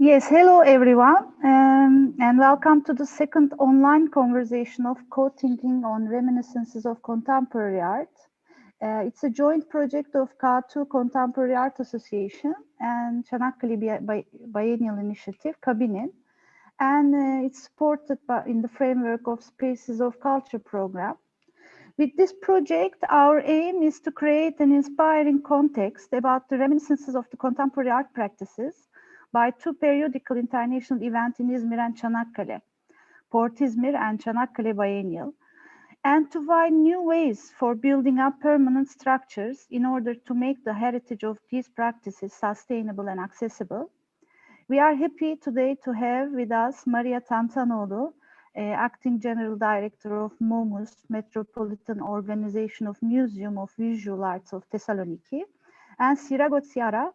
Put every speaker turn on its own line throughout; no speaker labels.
Yes, hello everyone, and welcome to the second online conversation of co-thinking on Reminiscences of Contemporary Art. It's a joint project of K2 Contemporary Art Association and Çanakkale Biennial Initiative, CABININ, and it's supported in the framework of Spaces of Culture program. With this project, our aim is to create an inspiring context about the reminiscences of the contemporary art practices by two periodical international events in Izmir and Çanakkale, PortIzmir and Çanakkale Biennial, and to find new ways for building up permanent structures in order to make the heritage of these practices sustainable and accessible. We are happy today to have with us Maria Tsantsanoglou, Acting General Director of MOMus, Metropolitan Organization of Museum of Visual Arts of Thessaloniki, and Syrago Tsiara,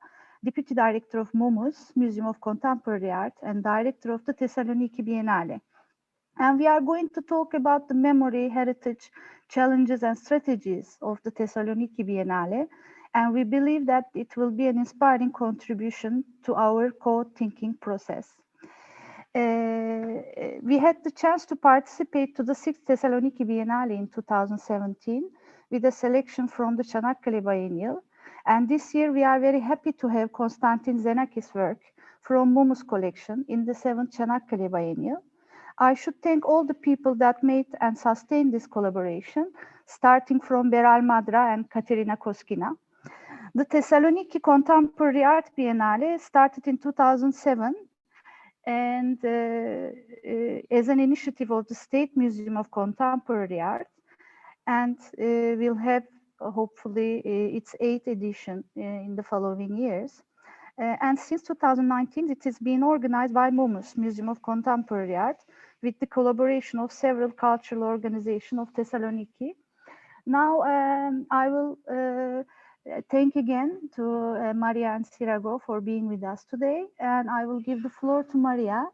Deputy Director of MOMus, Museum of Contemporary Art, and Director of the Thessaloniki Biennale. And we are going to talk about the memory, heritage, challenges, and strategies of the Thessaloniki Biennale. And we believe that it will be an inspiring contribution to our co-thinking process. We had the chance to participate to the 6th Thessaloniki Biennale in 2017 with a selection from the Çanakkale Biennial. And this year we are very happy to have Konstantin Zenakis' work from MOMus collection in the 7th Çanakkale Biennial. I should thank all the people that made and sustained this collaboration, starting from Beral Madra and Katerina Koskina. The Thessaloniki Contemporary Art Biennale started in 2007 and as an initiative of the State Museum of Contemporary Art, and will have hopefully its 8th edition in the following years. And since 2019, it is being organized by MOMus, Museum of Contemporary Art, with the collaboration of several cultural organizations of Thessaloniki. Now, I will thank again to Maria and Syrago for being with us today, and I will give the floor to Maria,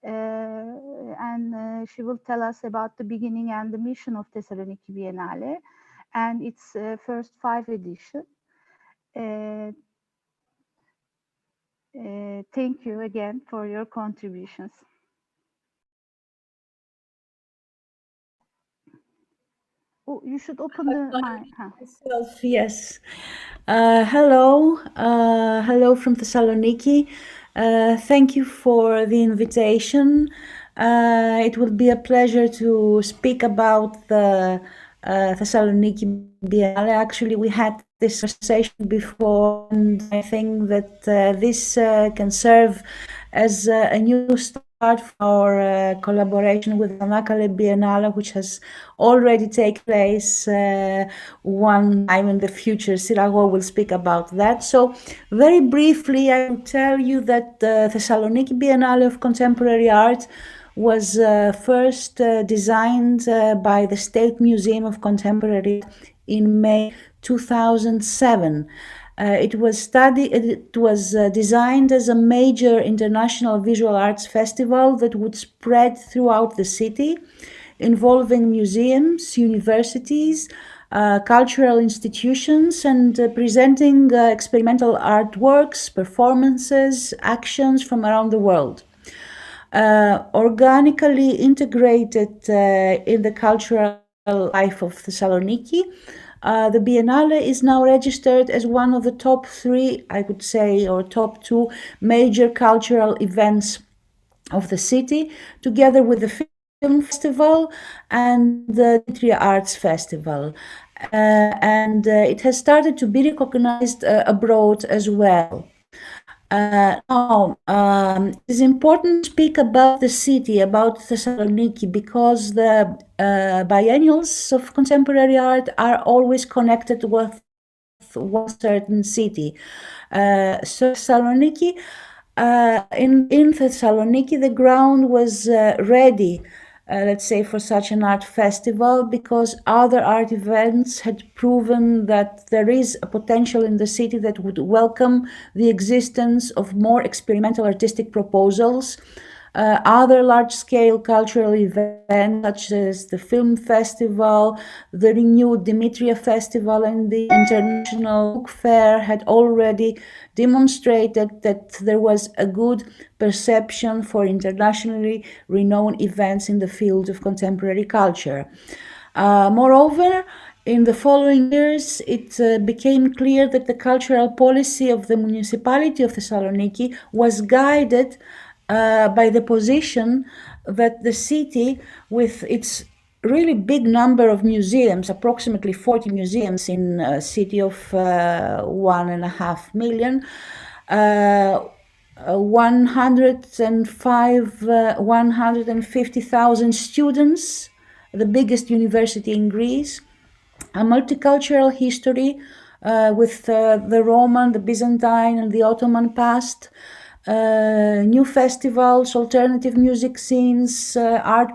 and she will tell us about the beginning and the mission of Thessaloniki Biennale and its first 5 editions. Thank you again for your contributions. Oh, you should open the mic.
Yes. Hello from Thessaloniki. Thank you for the invitation. It will be a pleasure to speak about the Thessaloniki Biennale. Actually, we had this conversation before, and I think that this can serve as a new start for our collaboration with Çanakkale Biennale, which has already taken place one time in the future. Syrago will speak about that. So very briefly, I will tell you that the Thessaloniki Biennale of Contemporary Art was first designed by the State Museum of Contemporary Art in May 2007. It was designed as a major international visual arts festival that would spread throughout the city, involving museums, universities, cultural institutions, and presenting experimental artworks, performances, actions from around the world. Organically integrated in the cultural life of Thessaloniki, the Biennale is now registered as one of the top 3, I would say, or top 2 major cultural events of the city, together with the Film Festival and the Dimitri Arts Festival. And it has started to be recognized abroad as well. Now, it is important to speak about the city, about Thessaloniki, because the biennials of contemporary art are always connected with one certain city. So Thessaloniki, in Thessaloniki, the ground was ready, let's say, for such an art festival, because other art events had proven that there is a potential in the city that would welcome the existence of more experimental artistic proposals, other large-scale cultural events such as the film festival, the renewed Demetria Festival, and the International Book Fair had already demonstrated that there was a good perception for internationally renowned events in the field of contemporary culture. Moreover, in the following years, it became clear that the cultural policy of the municipality of Thessaloniki was guided by the position that the city, with its really big number of museums, approximately 40 museums in a city of 1.5 million, 150,000 students, the biggest university in Greece, a multicultural history with the Roman, the Byzantine, and the Ottoman past, new festivals, alternative music scenes, art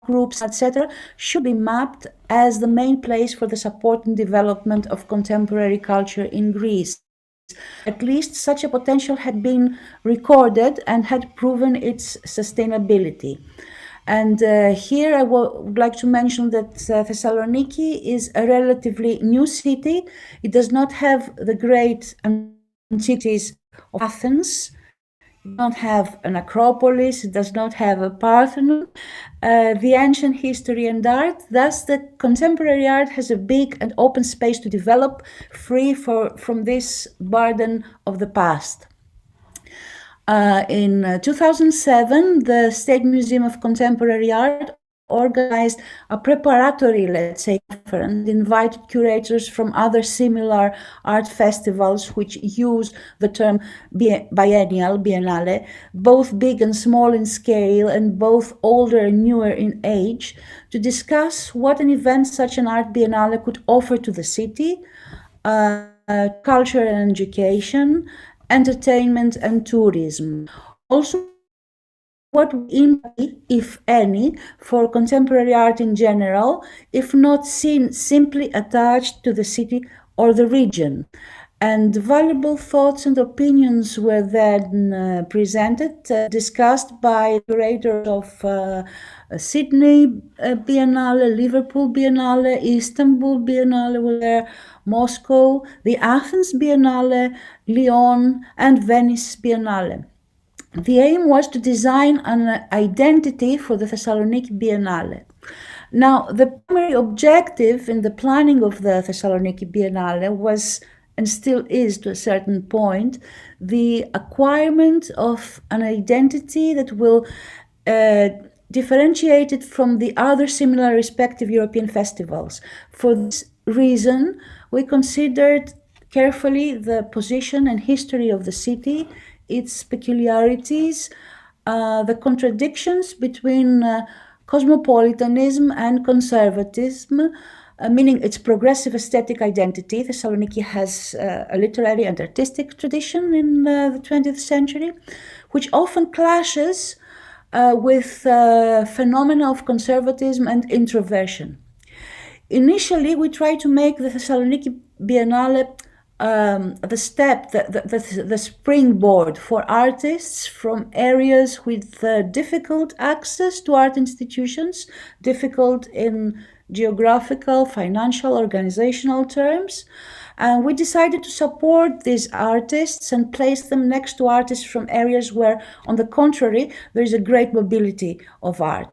groups, etc., should be mapped as the main place for the support and development of contemporary culture in Greece. At least such a potential had been recorded and had proven its sustainability. And here I would like to mention that Thessaloniki is a relatively new city. It does not have the great antiquities of Athens. It does not have an Acropolis. It does not have a Parthenon. The ancient history and art. Thus, the contemporary art has a big and open space to develop, free from this burden of the past. In 2007, the State Museum of Contemporary Art organized a preparatory, let's say, conference, invited curators from other similar art festivals which use the term Biennial, Biennale, both big and small in scale and both older and newer in age, to discuss what an event such an art Biennale could offer to the city, culture and education, entertainment and tourism. Also, what impact, if any, for contemporary art in general, if not seen simply attached to the city or the region. And valuable thoughts and opinions were then presented, discussed by curators of Sydney Biennale, Liverpool Biennale, Istanbul Biennale were there, Moscow, the Athens Biennale, Lyon, and Venice Biennale. The aim was to design an identity for the Thessaloniki Biennale. Now, the primary objective in the planning of the Thessaloniki Biennale was, and still is to a certain point, the acquirement of an identity that will differentiate it from the other similar respective European festivals. For this reason, we considered carefully the position and history of the city, its peculiarities, the contradictions between cosmopolitanism and conservatism, meaning its progressive aesthetic identity. Thessaloniki has a literary and artistic tradition in the 20th century, which often clashes with phenomena of conservatism and introversion. Initially, we tried to make the Thessaloniki Biennale the springboard for artists from areas with difficult access to art institutions, difficult in geographical, financial, organizational terms. And we decided to support these artists and place them next to artists from areas where, on the contrary, there is a great mobility of art.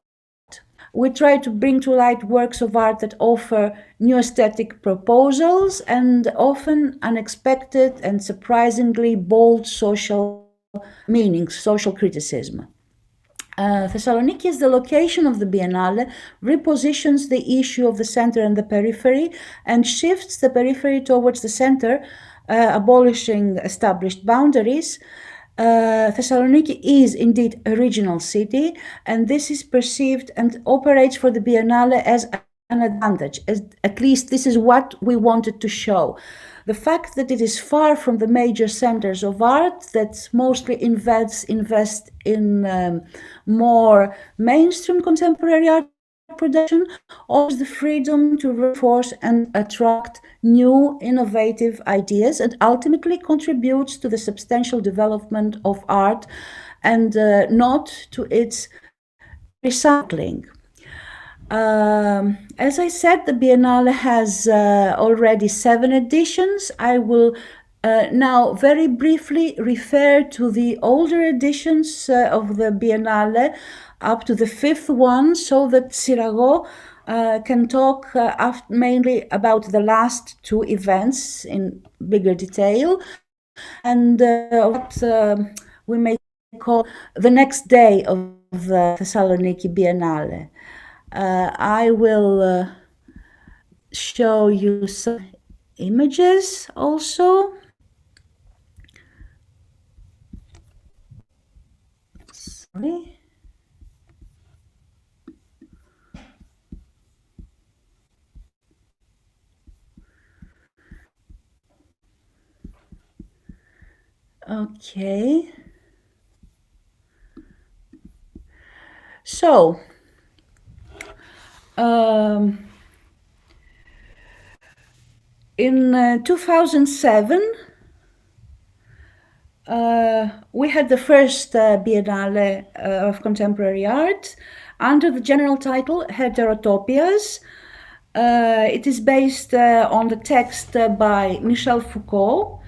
We try to bring to light works of art that offer new aesthetic proposals and often unexpected and surprisingly bold social meanings, social criticism. Thessaloniki, as the location of the Biennale, repositions the issue of the center and the periphery and shifts the periphery towards the center, abolishing established boundaries. Thessaloniki is indeed a regional city, and this is perceived and operates for the Biennale as an advantage. At least this is what we wanted to show. The fact that it is far from the major centers of art that mostly invest in more mainstream contemporary art production offers the freedom to reinforce and attract new, innovative ideas and ultimately contributes to the substantial development of art and not to its recycling. As I said, the Biennale has already 7 editions. I will now very briefly refer to the older editions of the Biennale up to the 5th one, so that Syrago can talk mainly about the last 2 events in bigger detail, and what we may call the next day of the Thessaloniki Biennale. I will show you some images also. Sorry. Okay. So, in 2007, we had the first Biennale of Contemporary Art under the general title Heterotopias. It is based on the text by Michel Foucault,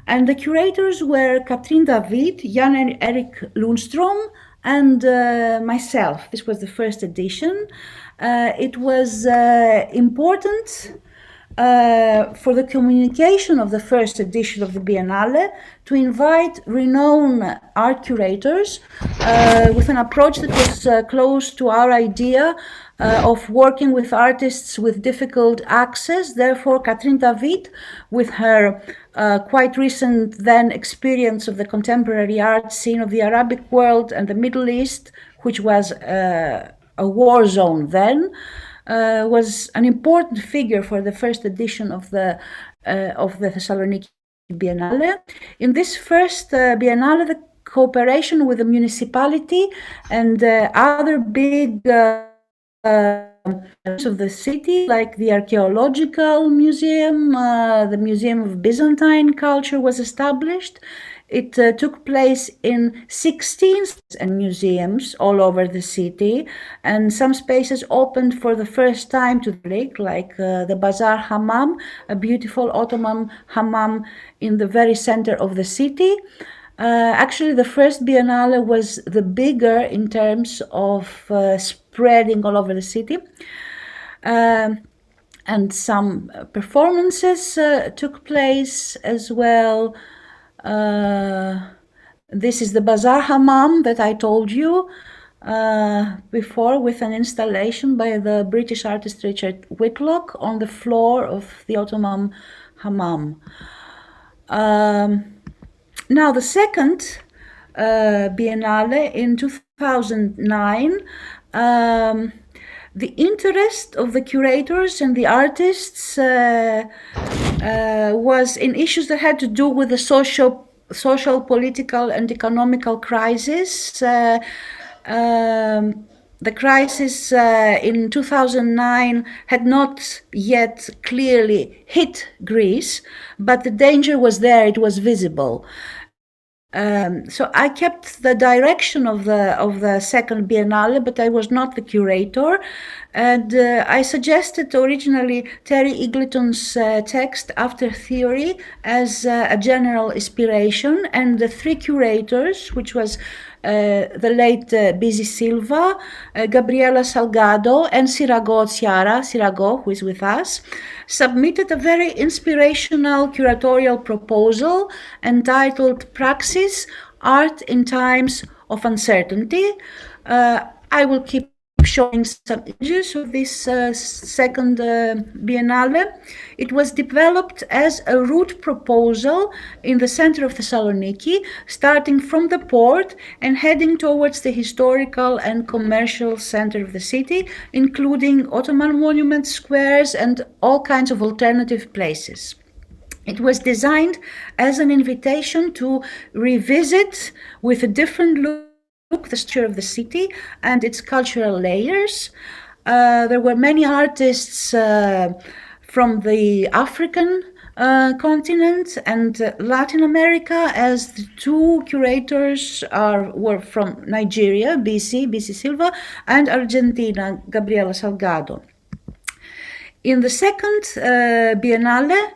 and the curators were Katrin David, Jan Erik Lundstrom, and myself. This was the first edition. It was important for the communication of the first edition of the Biennale to invite renowned art curators with an approach that was close to our idea of working with artists with difficult access. Therefore, Katrin David, with her quite recent then experience of the contemporary art scene of the Arabic world and the Middle East, which was a war zone then, was an important figure for the first edition of the Thessaloniki Biennale. In this first Biennale, the cooperation with the municipality and other big of the city, like the Archaeological Museum, the Museum of Byzantine Culture, was established. It took place in 16 museums all over the city, and some spaces opened for the first time to the public, like the Bazaar Hammam, a beautiful Ottoman hammam in the very center of the city. Actually, the first Biennale was the bigger in terms of spreading all over the city. And some performances took place as well. This is the Bazaar Hammam that I told you before, with an installation by the British artist Richard Whitlock on the floor of the Ottoman Hammam. Now, the second Biennale in 2009, the interest of the curators and the artists was in issues that had to do with the social, political, and economical crisis. The crisis in 2009 had not yet clearly hit Greece, but the danger was there, it was visible. So I kept the direction of the second Biennale, but I was not the curator. And I suggested originally Terry Eagleton's text After Theory as a general inspiration, and the 3 curators, which was the late Bizi Silva, Gabriela Salgado, and Syrago Tsiara, Syrago, who is with us, submitted a very inspirational curatorial proposal entitled Praxis, Art in Times of Uncertainty. I will keep showing some images of this second Biennale. It was developed as a route proposal in the center of Thessaloniki, starting from the port and heading towards the historical and commercial center of the city, including Ottoman monument squares and all kinds of alternative places. It was designed as an invitation to revisit with a different look the structure of the city and its cultural layers. There were many artists from the African continent and Latin America, as the two curators were from Nigeria, BC Silva, and Argentina, Gabriela Salgado. In the second Biennale,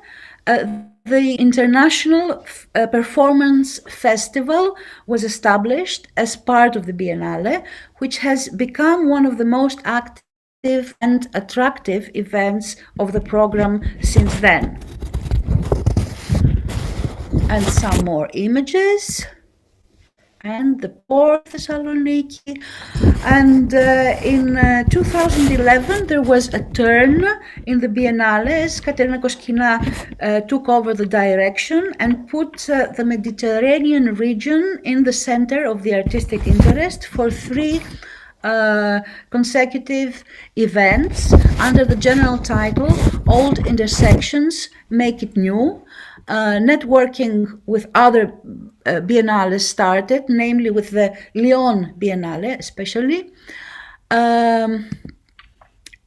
the International Performance Festival was established as part of the Biennale, which has become one of the most active and attractive events of the program since then. And some more images. And the Port Thessaloniki. And in 2011, there was a turn in the Biennale as Katerina Koskina took over the direction and put the Mediterranean region in the center of the artistic interest for 3 consecutive events under the general title Old Intersections Make It New. Networking with other biennales started, namely with the Lyon Biennale especially.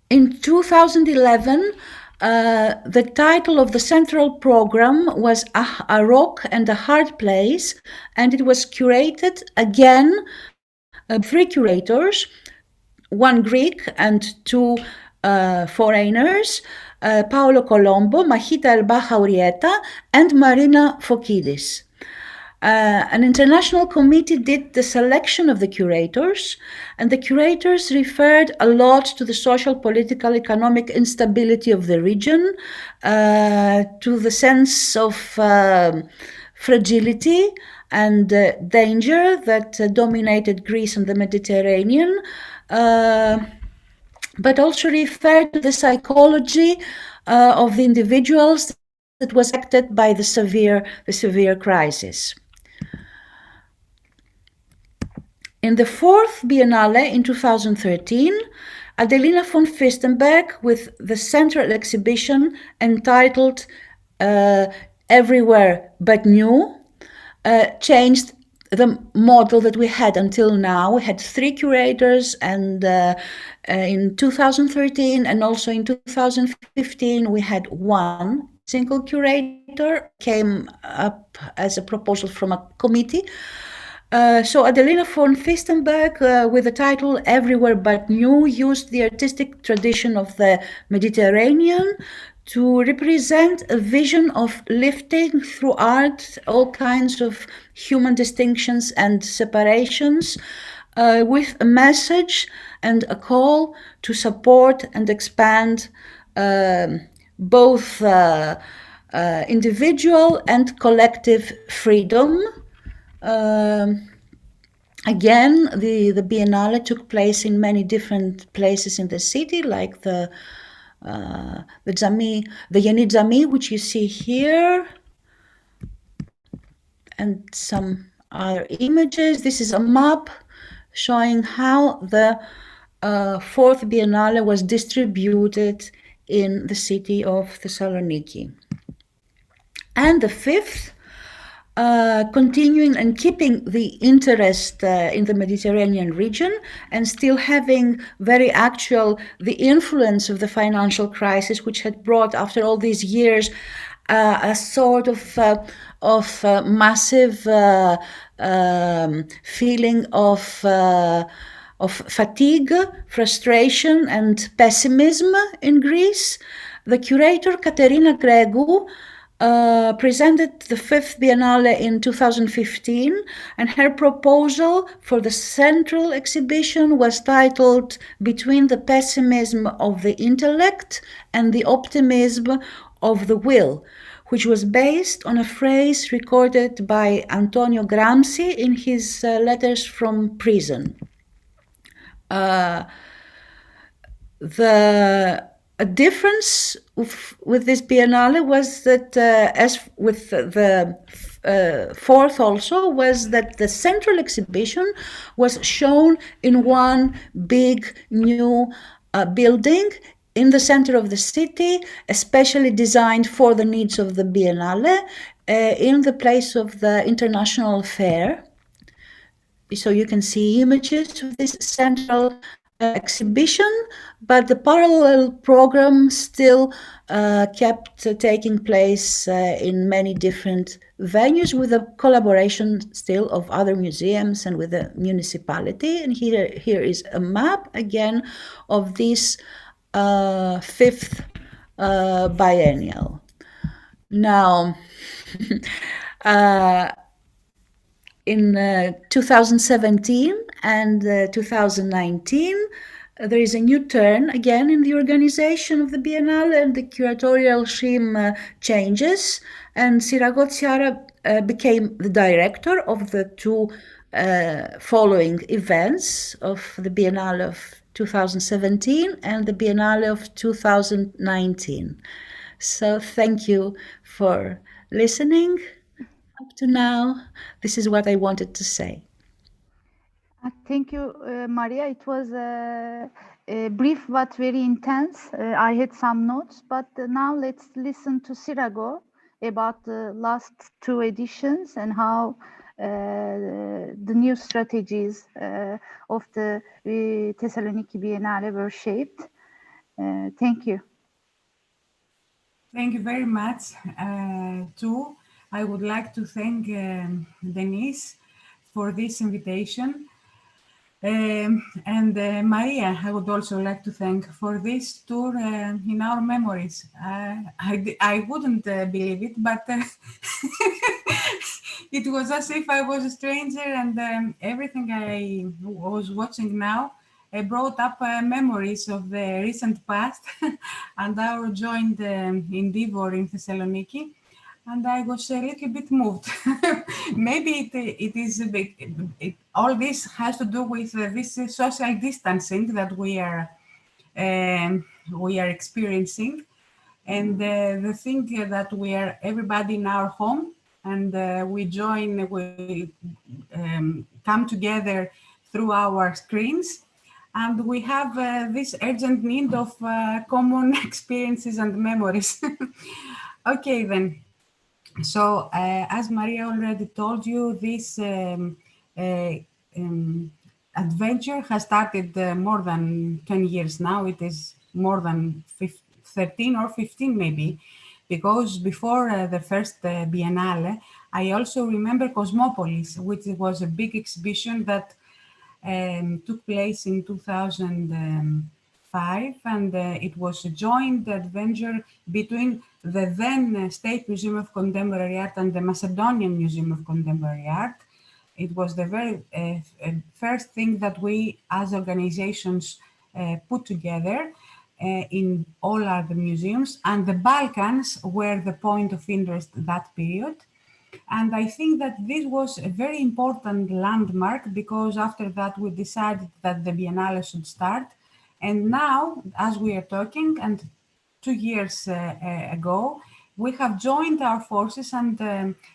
In 2011, the title of the central program was A Rock and a Hard Place, and it was curated again, 3 curators, 1 Greek and 2 foreigners, Paolo Colombo, Mahita Elbaha Urieta, and Marina Fokidis. An international committee did the selection of the curators, and the curators referred a lot to the social, political, economic instability of the region, to the sense of fragility and danger that dominated Greece and the Mediterranean, but also referred to the psychology of the individuals that was affected by the severe crisis. In the 4th Biennale in 2013, Adelina von Fürstenberg, with the central exhibition entitled Everywhere But New, changed the model that we had until now. We had 3 curators, and in 2013 and also in 2015 we had 1 single curator, came up as a proposal from a committee. So Adelina von Fürstenberg, with the title Everywhere But New, used the artistic tradition of the Mediterranean to represent a vision of lifting through art all kinds of human distinctions and separations, with a message and a call to support and expand both individual and collective freedom. Again, the Biennale took place in many different places in the city, like the Yeni Zami, which you see here, and some other images. This is a map showing how the 4th Biennale was distributed in the city of Thessaloniki. And the 5th, continuing and keeping the interest in the Mediterranean region and still having very actual the influence of the financial crisis, which had brought, after all these years, a sort of massive feeling of fatigue, frustration, and pessimism in Greece. The curator Katerina Gregu presented the 5th Biennale in 2015, and her proposal for the central exhibition was titled Between the Pessimism of the Intellect and the Optimism of the Will, which was based on a phrase recorded by Antonio Gramsci in his letters from prison. A difference with this Biennale was that, as with the 4th also, was that the central exhibition was shown in one big new building in the center of the city, especially designed for the needs of the Biennale, in the place of the International Fair. So you can see images of this central exhibition, but the parallel program still kept taking place in many different venues with a collaboration still of other museums and with the municipality. And here is a map again of this fifth biennial. Now, in 2017 and 2019, there is a new turn again in the organization of the Biennale, and the curatorial scheme changes, and Syrago Tsiara became the director of the two following events of the Biennale of 2017 and the Biennale of 2019. So thank you for listening. Up to now, this is what I wanted to say.
Thank you, Maria. It was brief but very intense. I had some notes, but now let's listen to Syrago about the last two editions and how the new strategies of the Thessaloniki Biennale were shaped. Thank you.
Thank you very much, too. I would like to thank Deniz for this invitation. And Maria, I would also like to thank for this tour in our memories. I wouldn't believe it, but it was as if I was a stranger, and everything I was watching now brought up memories of the recent past and our joint endeavor in Thessaloniki. And I was a little bit moved. Maybe it is a bit, all this has to do with this social distancing that we are experiencing, and the thing that we are everybody in our home, and we come together through our screens, and we have this urgent need of common experiences and memories. Okay, then. So, as Maria already told you, this adventure has started more than 10 years now. It is more than 13 or 15 maybe, because before the first Biennale, I also remember Cosmopolis, which was a big exhibition that took place in 2005, and it was a joint adventure between the then State Museum of Contemporary Art and the Macedonian Museum of Contemporary Art. It was the very first thing that we as organizations put together in all other museums, and the Balkans were the point of interest that period. And I think that this was a very important landmark, because after that we decided that the Biennale should start. And now, as we are talking, and 2 years ago, we have joined our forces and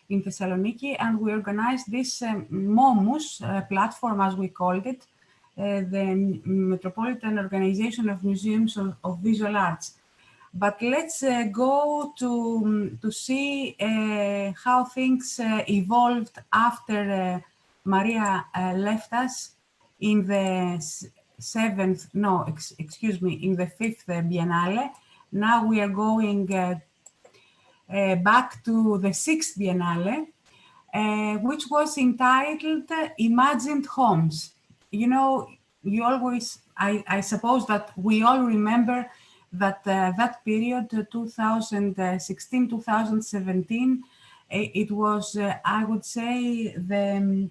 in Thessaloniki, and we organized this MOMus platform, as we called it, the Metropolitan Organization of Museums of Visual Arts. But let's go to see how things evolved after Maria left us in the in the fifth Biennale. Now we are going back to the sixth Biennale, which was entitled Imagined Homes. You know, you always, I suppose that we all remember that that period, 2016, 2017, it was, I would say, the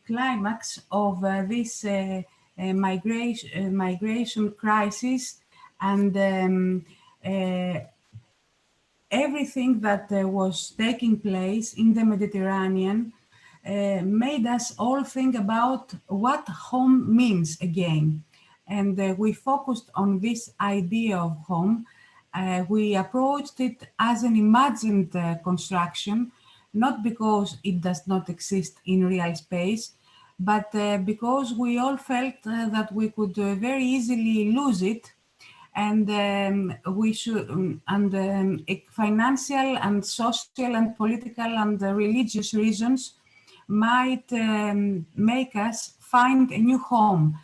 climax of this migration crisis, and everything that was taking place in the Mediterranean made us all think about what home means again. And we focused on this idea of home. We approached it as an imagined construction, not because it does not exist in real space, but because we all felt that we could very easily lose it, and we should, financial and social and political and religious reasons might make us find a new home.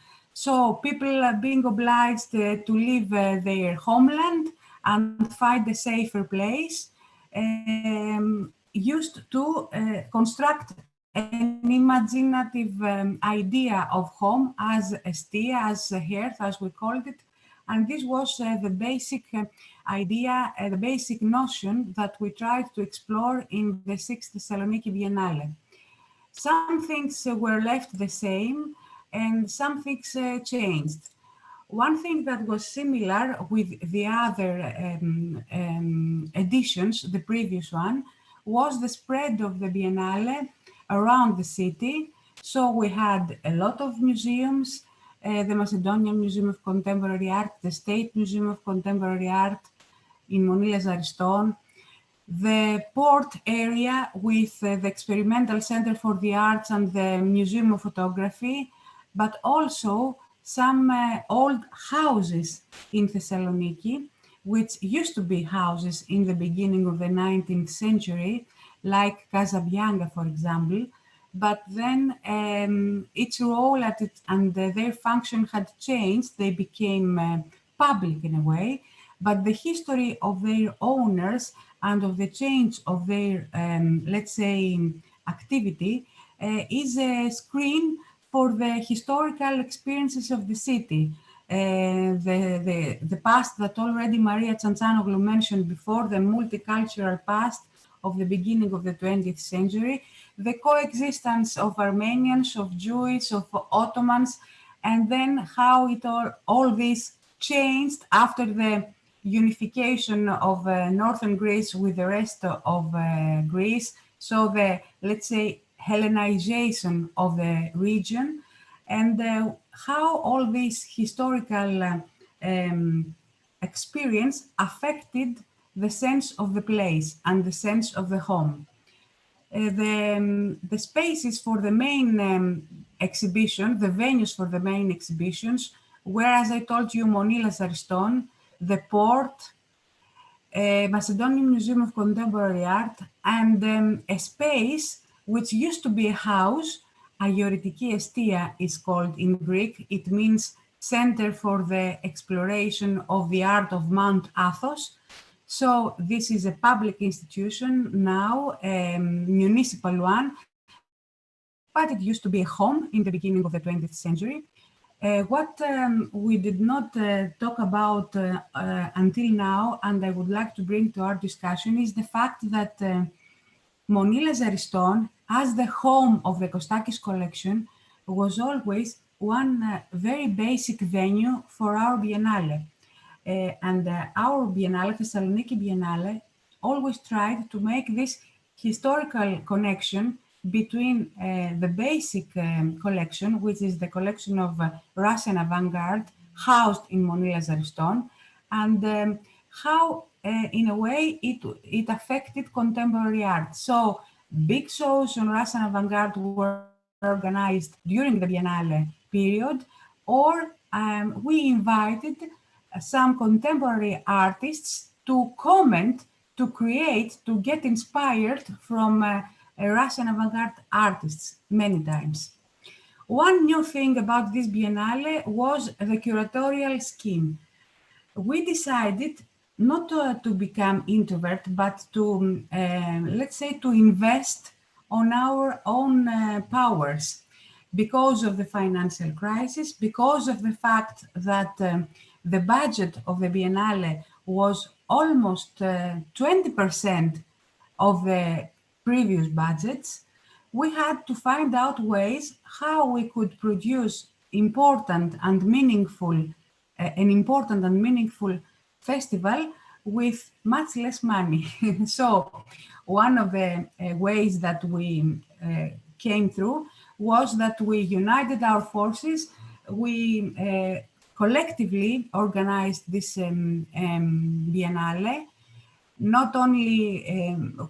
So people are being obliged to leave their homeland and find a safer place, used to construct an imaginative idea of home as a stia, as a hearth, as we called it. And this was the basic idea, the basic notion that we tried to explore in the 6th Thessaloniki Biennale. Some things were left the same and some things changed. One thing that was similar with the other editions, the previous one, was the spread of the Biennale around the city. So we had a lot of museums, the Macedonian Museum of Contemporary Art, the State Museum of Contemporary Art in Monilas Ariston, the port area with the Experimental Center for the Arts and the Museum of Photography, but also some old houses in Thessaloniki, which used to be houses in the beginning of the 19th century, like Casa Bianca, for example, but then its role and their function had changed. They became public in a way, but the history of their owners and of the change of their, let's say, activity is a screen for the historical experiences of the city. The past that already Maria Tsantsanoglou mentioned before, the multicultural past of the beginning of the 20th century, the coexistence of Armenians, of Jews, of Ottomans, and then how it all this changed after the unification of northern Greece with the rest of Greece. So the, let's say, Hellenization of the region, and how all this historical experience affected the sense of the place and the sense of the home. The spaces for the main exhibition, the venues for the main exhibitions, were, as I told you, Monilas Ariston, the port, Macedonian Museum of Contemporary Art, and a space which used to be a house, Agioritiki Estia is called in Greek. It means Center for the Exploration of the Art of Mount Athos. So this is a public institution now, a municipal one, but it used to be a home in the beginning of the 20th century. What we did not talk about until now, and I would like to bring to our discussion, is the fact that Monilas Ariston, as the home of the Kostakis collection, was always one very basic venue for our Biennale. Our Biennale, Thessaloniki Biennale, always tried to make this historical connection between the basic collection, which is the collection of Russian avant-garde housed in Monilas Ariston, and how, in a way, it affected contemporary art. So big shows on Russian avant-garde were organized during the Biennale period, or we invited some contemporary artists to comment, to create, to get inspired from Russian avant-garde artists many times. One new thing about this Biennale was the curatorial scheme. We decided not to become introvert, but to, let's say, to invest on our own powers because of the financial crisis, because of the fact that the budget of the Biennale was almost 20% of the previous budgets. We had to find out ways how we could produce an important and meaningful festival with much less money. So one of the ways that we came through was that we united our forces. We collectively organized this Biennale, not only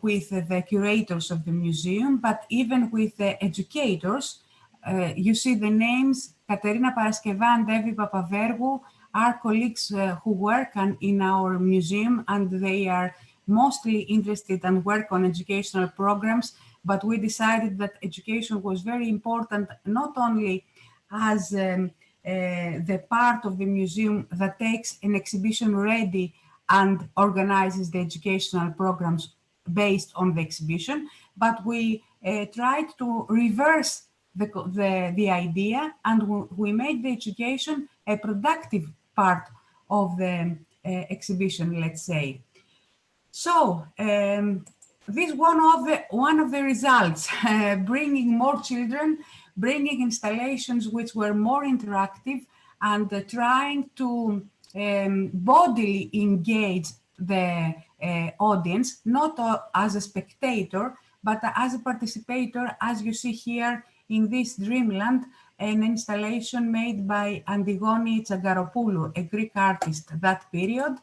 with the curators of the museum, but even with the educators. You see the names, Katerina Paraskeva and Evi Papavergou are colleagues who work in our museum, and they are mostly interested and work on educational programs. But we decided that education was very important, not only as the part of the museum that takes an exhibition ready and organizes the educational programs based on the exhibition, but we tried to reverse the idea, and we made the education a productive part of the exhibition, let's say. So this one of the results, bringing more children, bringing installations which were more interactive, and trying to bodily engage the audience, not as a spectator, but as a participator, as you see here in this Dreamland, an installation made by Antigoni Tsagaropoulou, a Greek artist that period.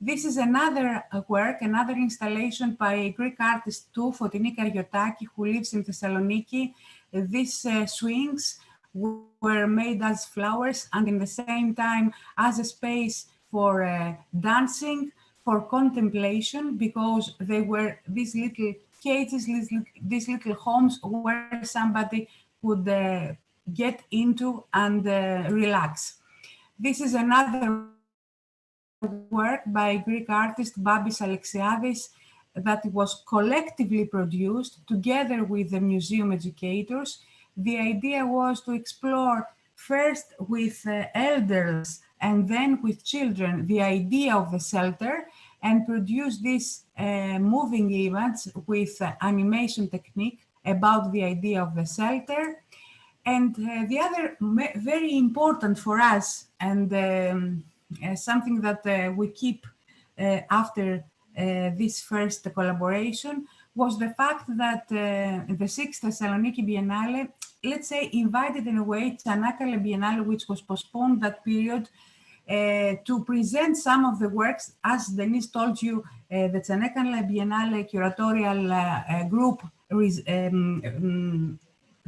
This is another work, another installation by a Greek artist too, Fotini Kariotakis, who lives in Thessaloniki. These swings were made as flowers and in the same time as a space for dancing, for contemplation, because they were these little cages, these little homes where somebody could get into and relax. This is another work by Greek artist Babis Alexiadis that was collectively produced together with the museum educators. The idea was to explore first with elders and then with children the idea of the shelter, and produce this moving events with animation technique about the idea of the shelter. And the other very important for us, and something that we keep after this first collaboration, was the fact that the 6th Thessaloniki Biennale, let's say, invited in a way Çanakkale Biennale, which was postponed that period, to present some of the works. As Deniz told you, the Çanakkale Biennale curatorial group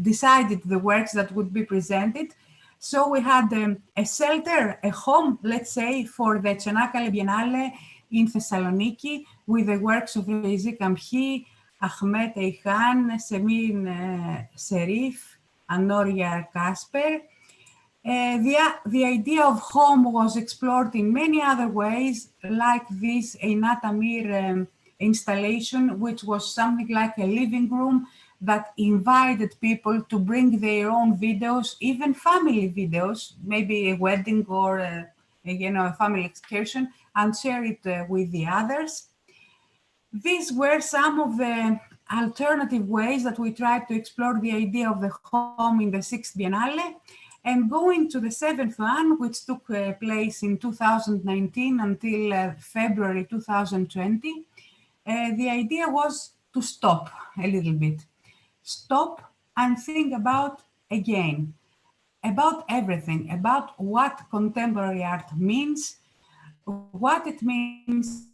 decided the works that would be presented. So we had a shelter, a home, let's say, for the Çanakkale Biennale in Thessaloniki, with the works of Reisi Kamhi, Ahmet Eyhan, Semin Serif, and Noria Kasper. The idea of home was explored in many other ways, like this Einat Amir installation, which was something like a living room that invited people to bring their own videos, even family videos, maybe a wedding or a family excursion, and share it with the others. These were some of the alternative ways that we tried to explore the idea of the home in the 6th Biennale. And going to the 7th one, which took place in 2019 until February 2020, the idea was to stop a little bit. Stop and think about, again, about everything, about what contemporary art means, what it means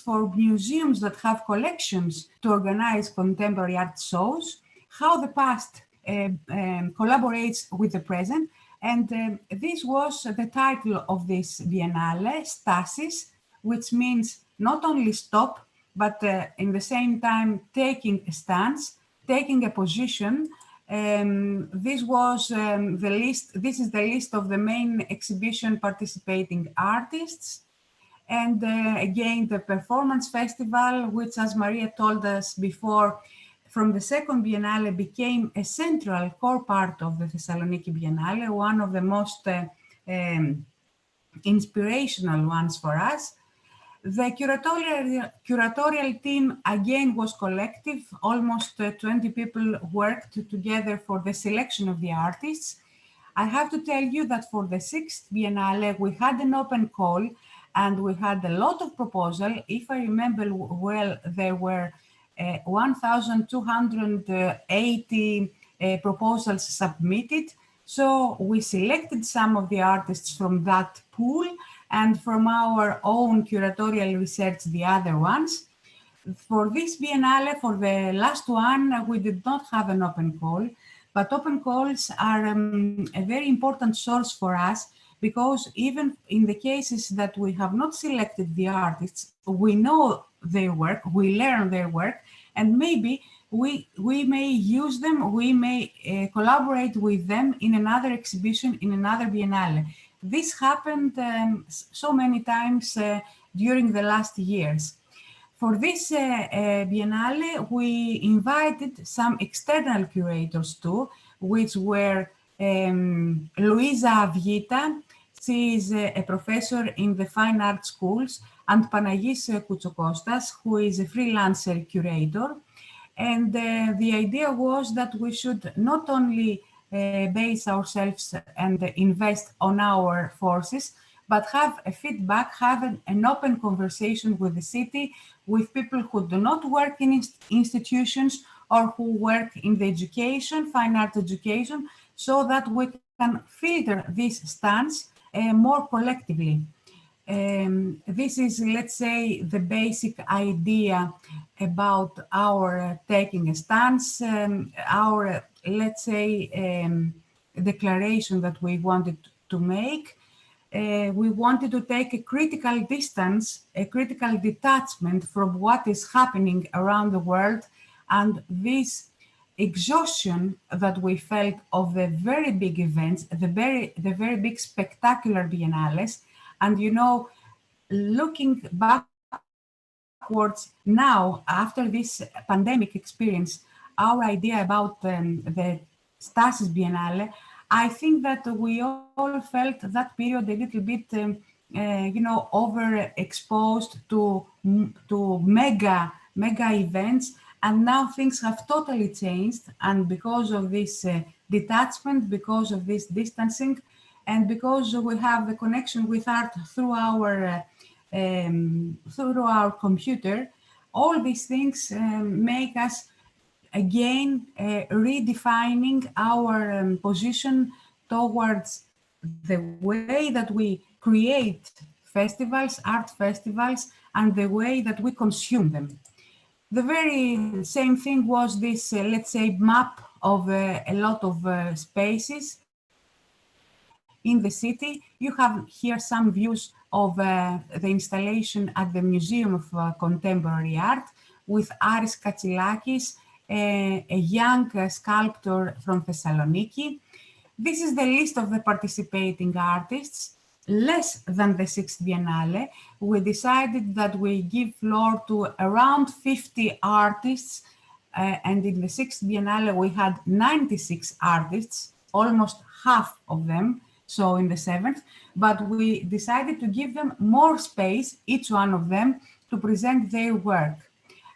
for museums that have collections to organize contemporary art shows, how the past collaborates with the present. And this was the title of this Biennale, Stasis, which means not only stop, but in the same time taking a stance, taking a position. This was the list. This is the list of the main exhibition participating artists. And again, the performance festival, which, as Maria told us before, from the second Biennale became a central core part of the Thessaloniki Biennale, one of the most inspirational ones for us. The curatorial team, again, was collective. Almost 20 people worked together for the selection of the artists. I have to tell you that for the 6th Biennale, we had an open call and we had a lot of proposals. If I remember well, there were 1,280 proposals submitted. So we selected some of the artists from that pool, and from our own curatorial research, the other ones. For this Biennale, for the last one, we did not have an open call, but open calls are a very important source for us, because even in the cases that we have not selected the artists, we know their work, we learn their work, and maybe we may use them, we may collaborate with them in another exhibition, in another Biennale. This happened so many times during the last years. For this Biennale, we invited some external curators too, which were Luisa Avgita. She is a professor in the Fine Art Schools, and Panagis Koutsokostas, who is a freelancer curator. And the idea was that we should not only base ourselves and invest on our forces, but have a feedback, have an open conversation with the city, with people who do not work in institutions or who work in the education, fine art education, so that we can filter these stands more collectively. This is, let's say, the basic idea about our taking a stance, our, let's say, declaration that we wanted to make. We wanted to take a critical distance, a critical detachment from what is happening around the world, and this exhaustion that we felt of the very big events, the very big spectacular biennales. And you know, looking backwards now, after this pandemic experience, our idea about the Stasis Biennale, I think that we all felt that period a little bit, you know, overexposed to mega events. And now things have totally changed. And because of this detachment, because of this distancing, and because we have the connection with art through our computer, all these things make us again redefining our position towards the way that we create festivals, art festivals, and the way that we consume them. The very same thing was this, let's say, map of a lot of spaces in the city. You have here some views of the installation at the Museum of Contemporary Art with Aris Katsilakis, a young sculptor from Thessaloniki. This is the list of the participating artists. Less than the 6th Biennale, we decided that we give floor to around 50 artists, and in the 6th Biennale we had 96 artists, almost half of them, so in the 7th, but we decided to give them more space, each one of them, to present their work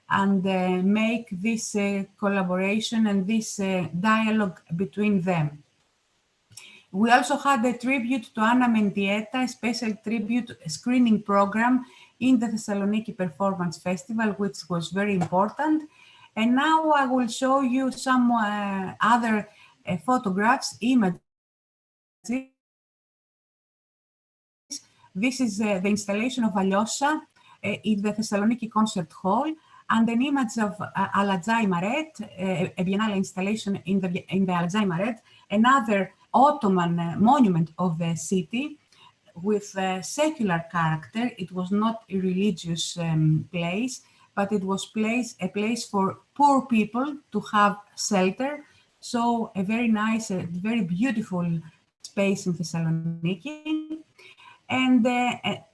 and make this collaboration and this dialogue between them. We also had a tribute to Anna Mendieta, a special tribute screening program in the Thessaloniki Performance Festival, which was very important. And now I will show you some other photographs, images. This is the installation of Aliosa in the Thessaloniki Concert Hall, and an image of Aladzai Maret, a Biennale installation in the Aladzai Maret, another Ottoman monument of the city with a secular character. It was not a religious place, but it was a place for poor people to have shelter. So a very nice, very beautiful space in Thessaloniki. And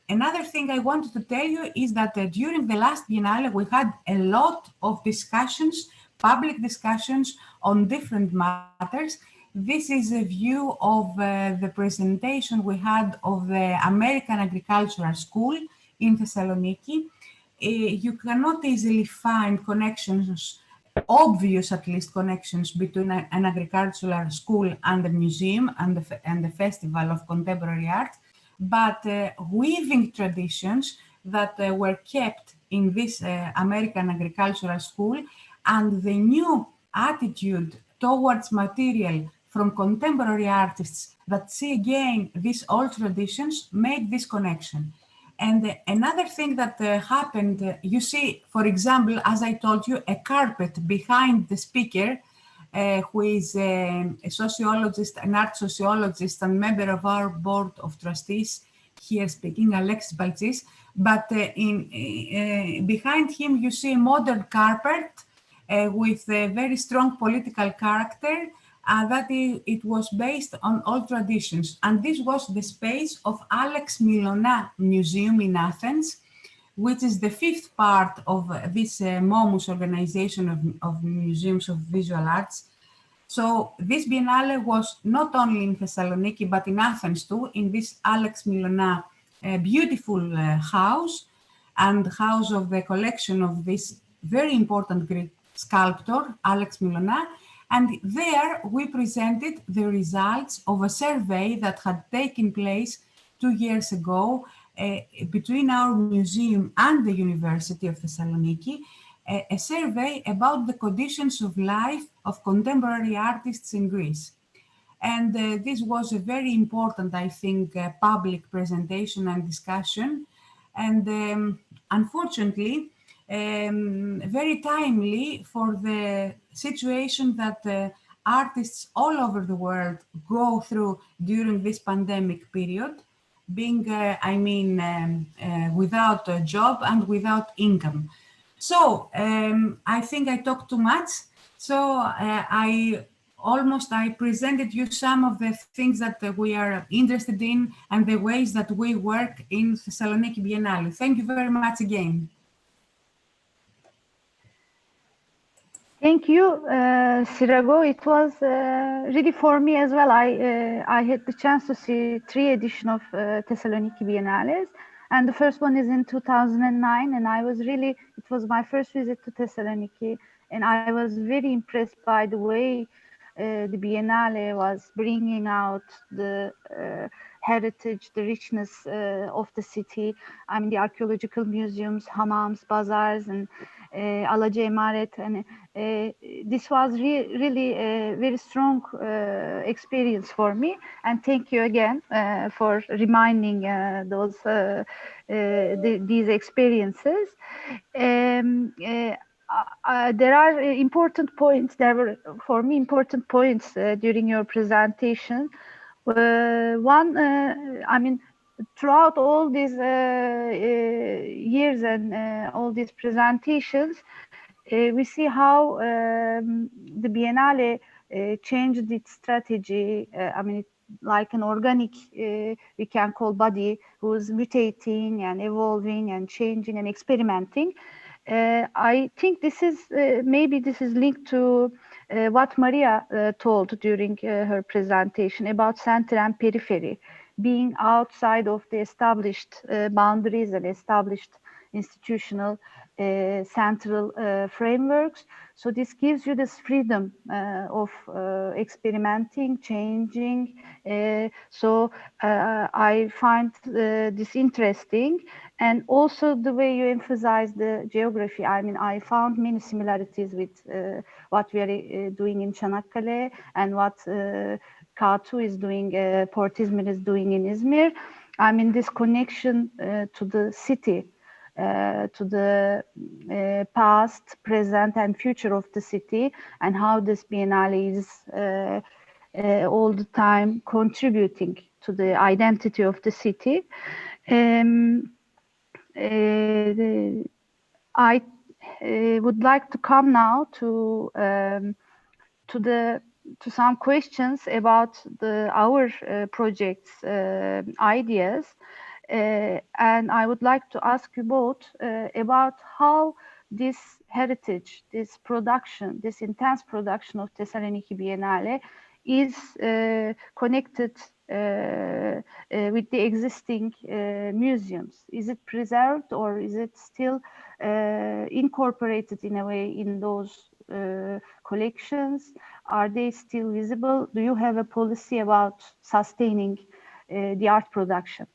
another thing I wanted to tell you is that during the last Biennale, we had a lot of discussions, public discussions on different matters. This is a view of the presentation we had of the American Agricultural School in Thessaloniki. You cannot easily find connections, obvious at least connections between an agricultural school and the museum and the Festival of Contemporary Art, but weaving traditions that were kept in this American Agricultural School, and the new attitude towards material from contemporary artists that see again these old traditions made this connection. And another thing that happened, you see, for example, as I told you, a carpet behind the speaker, who is a sociologist, an art sociologist and member of our board of trustees, here speaking, Alexis Baltsis. But behind him, you see a modern carpet with a very strong political character, that it was based on old traditions. And this was the space of Alex Milona Museum in Athens, which is the fifth part of this MOMus organization of museums of visual arts. So this Biennale was not only in Thessaloniki, but in Athens too, in this Alex Milona beautiful house, and house of the collection of this very important Greek sculptor, Alex Milona. And there we presented the results of a survey that had taken place 2 years ago between our museum and the University of Thessaloniki, a survey about the conditions of life of contemporary artists in Greece. And this was a very important, I think, public presentation and discussion. And unfortunately, very timely for the situation that artists all over the world go through during this pandemic period, being, without a job and without income. So I think I talked too much. So I presented you some of the things that we are interested in and the ways that we work in Thessaloniki Biennale. Thank you very much again.
Thank you, Syrago. It was really for me as well. I had the chance to see 3 editions of Thessaloniki Biennales. And the first one is in 2009. And it was my first visit to Thessaloniki. And I was very impressed by the way the Biennale was bringing out the heritage, the richness of the city. I mean, the archaeological museums, hammams, bazaars, and Alaca Emaret. And this was really a very strong experience for me. And thank you again for reminding these experiences. There are important points. There were, for me, important points during your presentation. One, throughout all these years and all these presentations, we see how the Biennale changed its strategy. Like an organic, we can call body, who's mutating and evolving and changing and experimenting. I think this is maybe this is linked to what Maria told during her presentation about center and periphery, being outside of the established boundaries and established institutional central frameworks. So this gives you this freedom of experimenting, changing. So I find this interesting. And also the way you emphasize the geography. I mean, I found many similarities with what we are doing in Çanakkale and what K2 is doing, PortIzmir is doing in Izmir. I mean, this connection to the city, to the past, present, and future of the city, and how this Biennale is all the time contributing to the identity of the city. I would like to come now to some questions about our projects ideas, and I would like to ask you both about how this heritage, this production, this intense production of Thessaloniki Biennale is connected with the existing museums. Is it preserved, or is it still incorporated in a way in those collections? Are they still visible? Do you have a policy about sustaining the art production?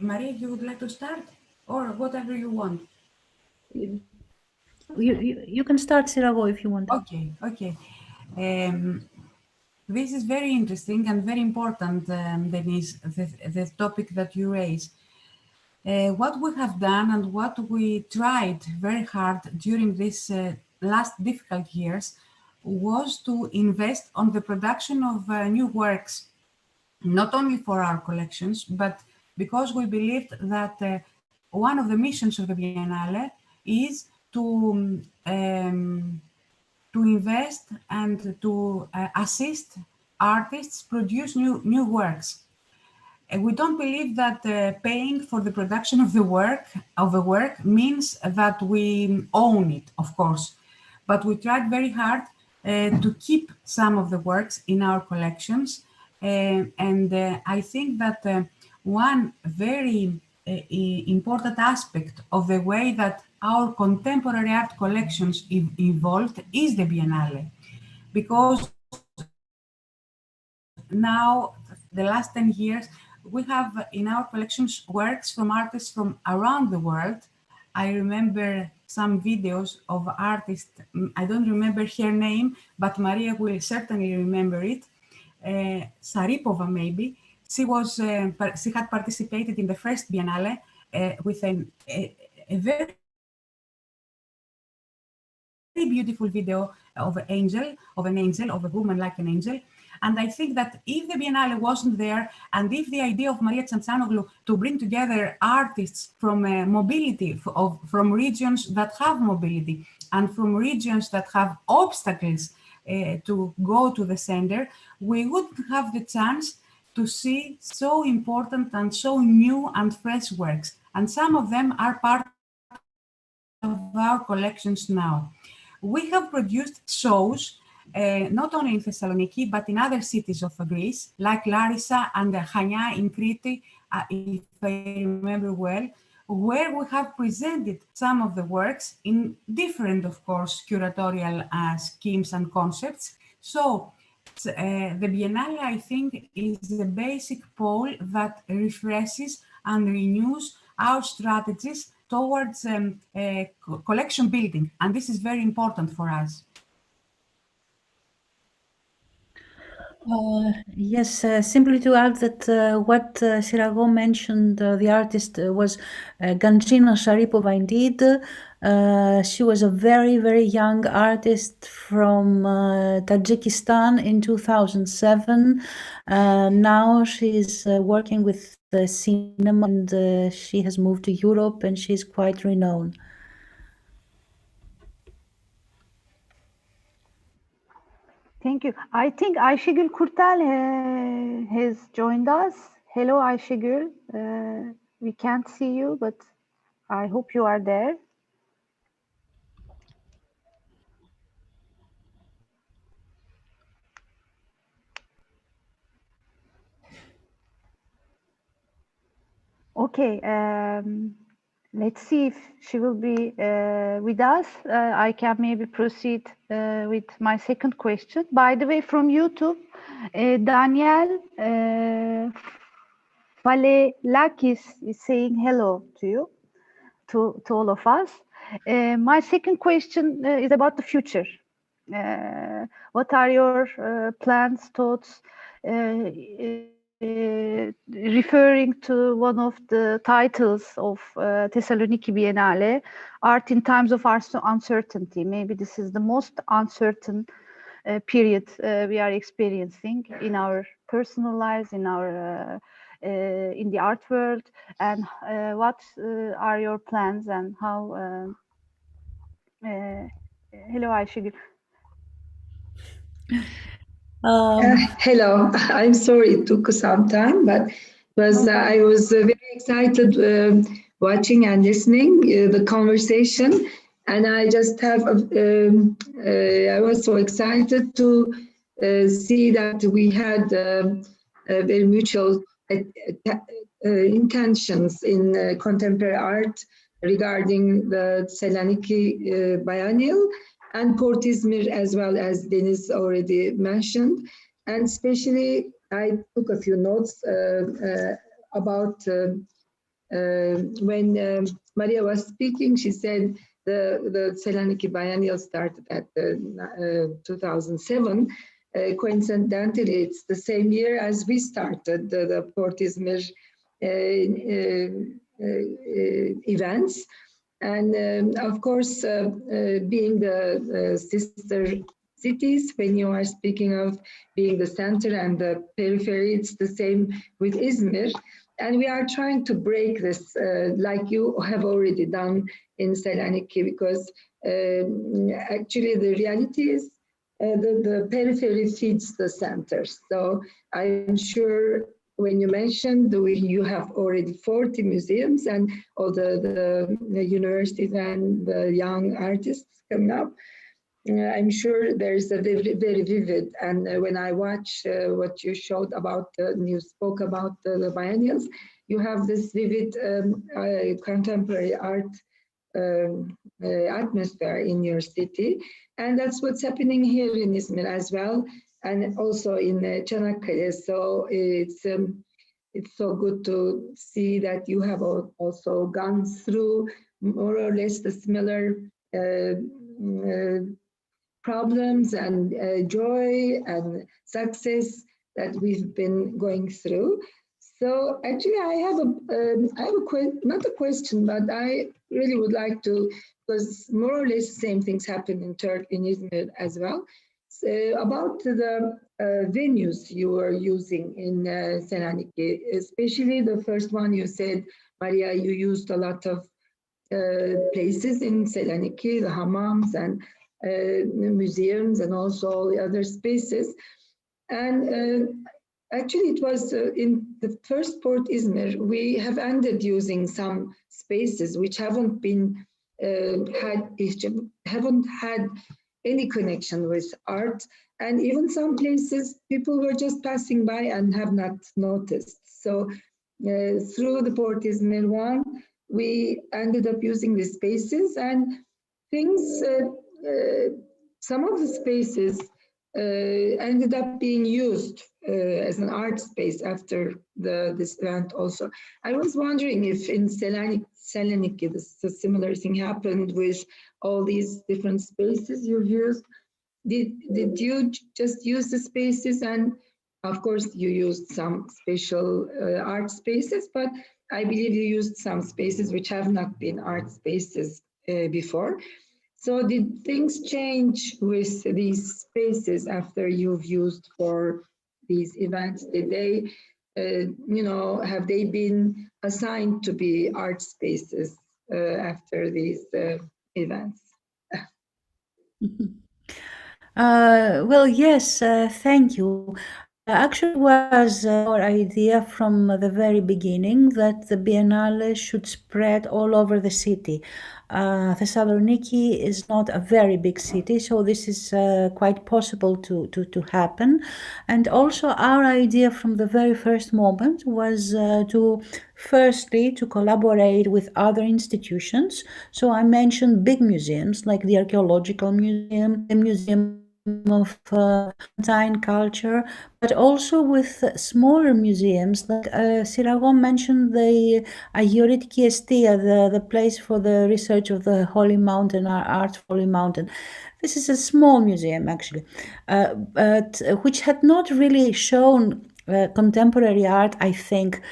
Maria, you would like to start, or whatever you want?
You can start, Syrago, if you want.
Okay. This is very interesting and very important, Deniz, the topic that you raise. What we have done and what we tried very hard during this last difficult years was to invest on the production of new works, not only for our collections, but because we believed that one of the missions of the Biennale is to invest and to assist artists produce new works. We don't believe that paying for the production of the work means that we own it, of course, but we tried very hard to keep some of the works in our collections. And I think that one very important aspect of the way that our contemporary art collections evolved is the Biennale, because now, the last 10 years, we have in our collections works from artists from around the world. I remember some videos of artists, I don't remember her name, but Maria will certainly remember it. Saripova, maybe. She had participated in the first Biennale with a very beautiful video of an angel, of a woman like an angel. And I think that if the Biennale wasn't there, and if the idea of Maria Tsantsanoglou to bring together artists from mobility, from regions that have mobility, and from regions that have obstacles to go to the center, we wouldn't have the chance to see so important and so new and fresh works. And some of them are part of our collections now. We have produced shows not only in Thessaloniki, but in other cities of Greece, like Larissa and Chania in Crete, if I remember well, where we have presented some of the works in different, of course, curatorial schemes and concepts. So the Biennale, I think, is the basic pole that refreshes and renews our strategies towards collection building. And this is very important for us.
Yes, simply to add that what Syrago mentioned, the artist was Ganjina Sharipova indeed. She was a very, very young artist from Tajikistan in 2007. Now she's working with cinema, and she has moved to Europe, and she's quite renowned.
Thank you. I think Ayşegül Kurtel has joined us. Hello, Ayşegül. We can't see you, but I hope you are there. Okay. Let's see if she will be with us. I can maybe proceed with my second question. By the way, from YouTube, Daniel Valelakis is saying hello to you, to all of us. My second question is about the future. What are your plans, thoughts, referring to one of the titles of Thessaloniki Biennale, Art in Times of Uncertainty. Maybe this is the most uncertain period we are experiencing in our personal lives, in our in the art world, and what are your plans and how? Hello, Ayşegül.
Hello, I'm sorry it took some time, but I was very excited watching and listening the conversation, and I just have I was so excited to see that we had very mutual intentions in contemporary art regarding the Thessaloniki Biennial and PortIzmir, as well as Deniz already mentioned. And especially, I took a few notes about when Maria was speaking. She said the Thessaloniki Biennial started at 2007. Coincidentally, it's the same year as we started the PortIzmir events. And of course, being the sister cities, when you are speaking of being the center and the periphery, it's the same with Izmir. and we are trying to break this, like you have already done in Thessaloniki, because actually the reality is the periphery feeds the center. So I'm sure when you mentioned you have already 40 museums and all the universities and the young artists coming up, I'm sure there's a very, very vivid, and when I watch what you showed about, you spoke about the biennials, you have this vivid contemporary art atmosphere in your city. And that's what's happening here in Izmir as well, and also in Çanakkale. So it's so good to see that you have also gone through more or less the similar problems and joy and success that we've been going through. So actually, I have not a question, but I really would like to, because more or less the same things happen in Turkey, in Izmir as well. So about the venues you were using in Thessaloniki, especially the first one you said, Maria, you used a lot of places in Thessaloniki, the hammams and museums and also all the other spaces. And actually it was in the first PortIzmir, we have ended using some spaces which haven't been haven't had any connection with art. And even some places people were just passing by and have not noticed. So through the PortIzmir one, we ended up using the spaces and things, some of the spaces ended up being used as an art space after this event also. I was wondering if in Thessaloniki, a similar thing happened with all these different spaces you've used. Did you just use the spaces? And of course you used some special art spaces, but I believe you used some spaces which have not been art spaces before. So did things change with these spaces after you've used for these events? Did they, have they been assigned to be art spaces after these events?
Well, yes, thank you. Actually, it was our idea from the very beginning that the Biennale should spread all over the city. Thessaloniki is not a very big city, so this is quite possible to happen. And also our idea from the very first moment was to collaborate with other institutions. So I mentioned big museums like the Archaeological Museum, the Museum of Byzantine culture, but also with smaller museums like Syrago mentioned the Agioritiki Estia, the place for the research of the Holy Mountain, art Holy Mountain. This is a small museum actually, but which had not really shown contemporary art, I think,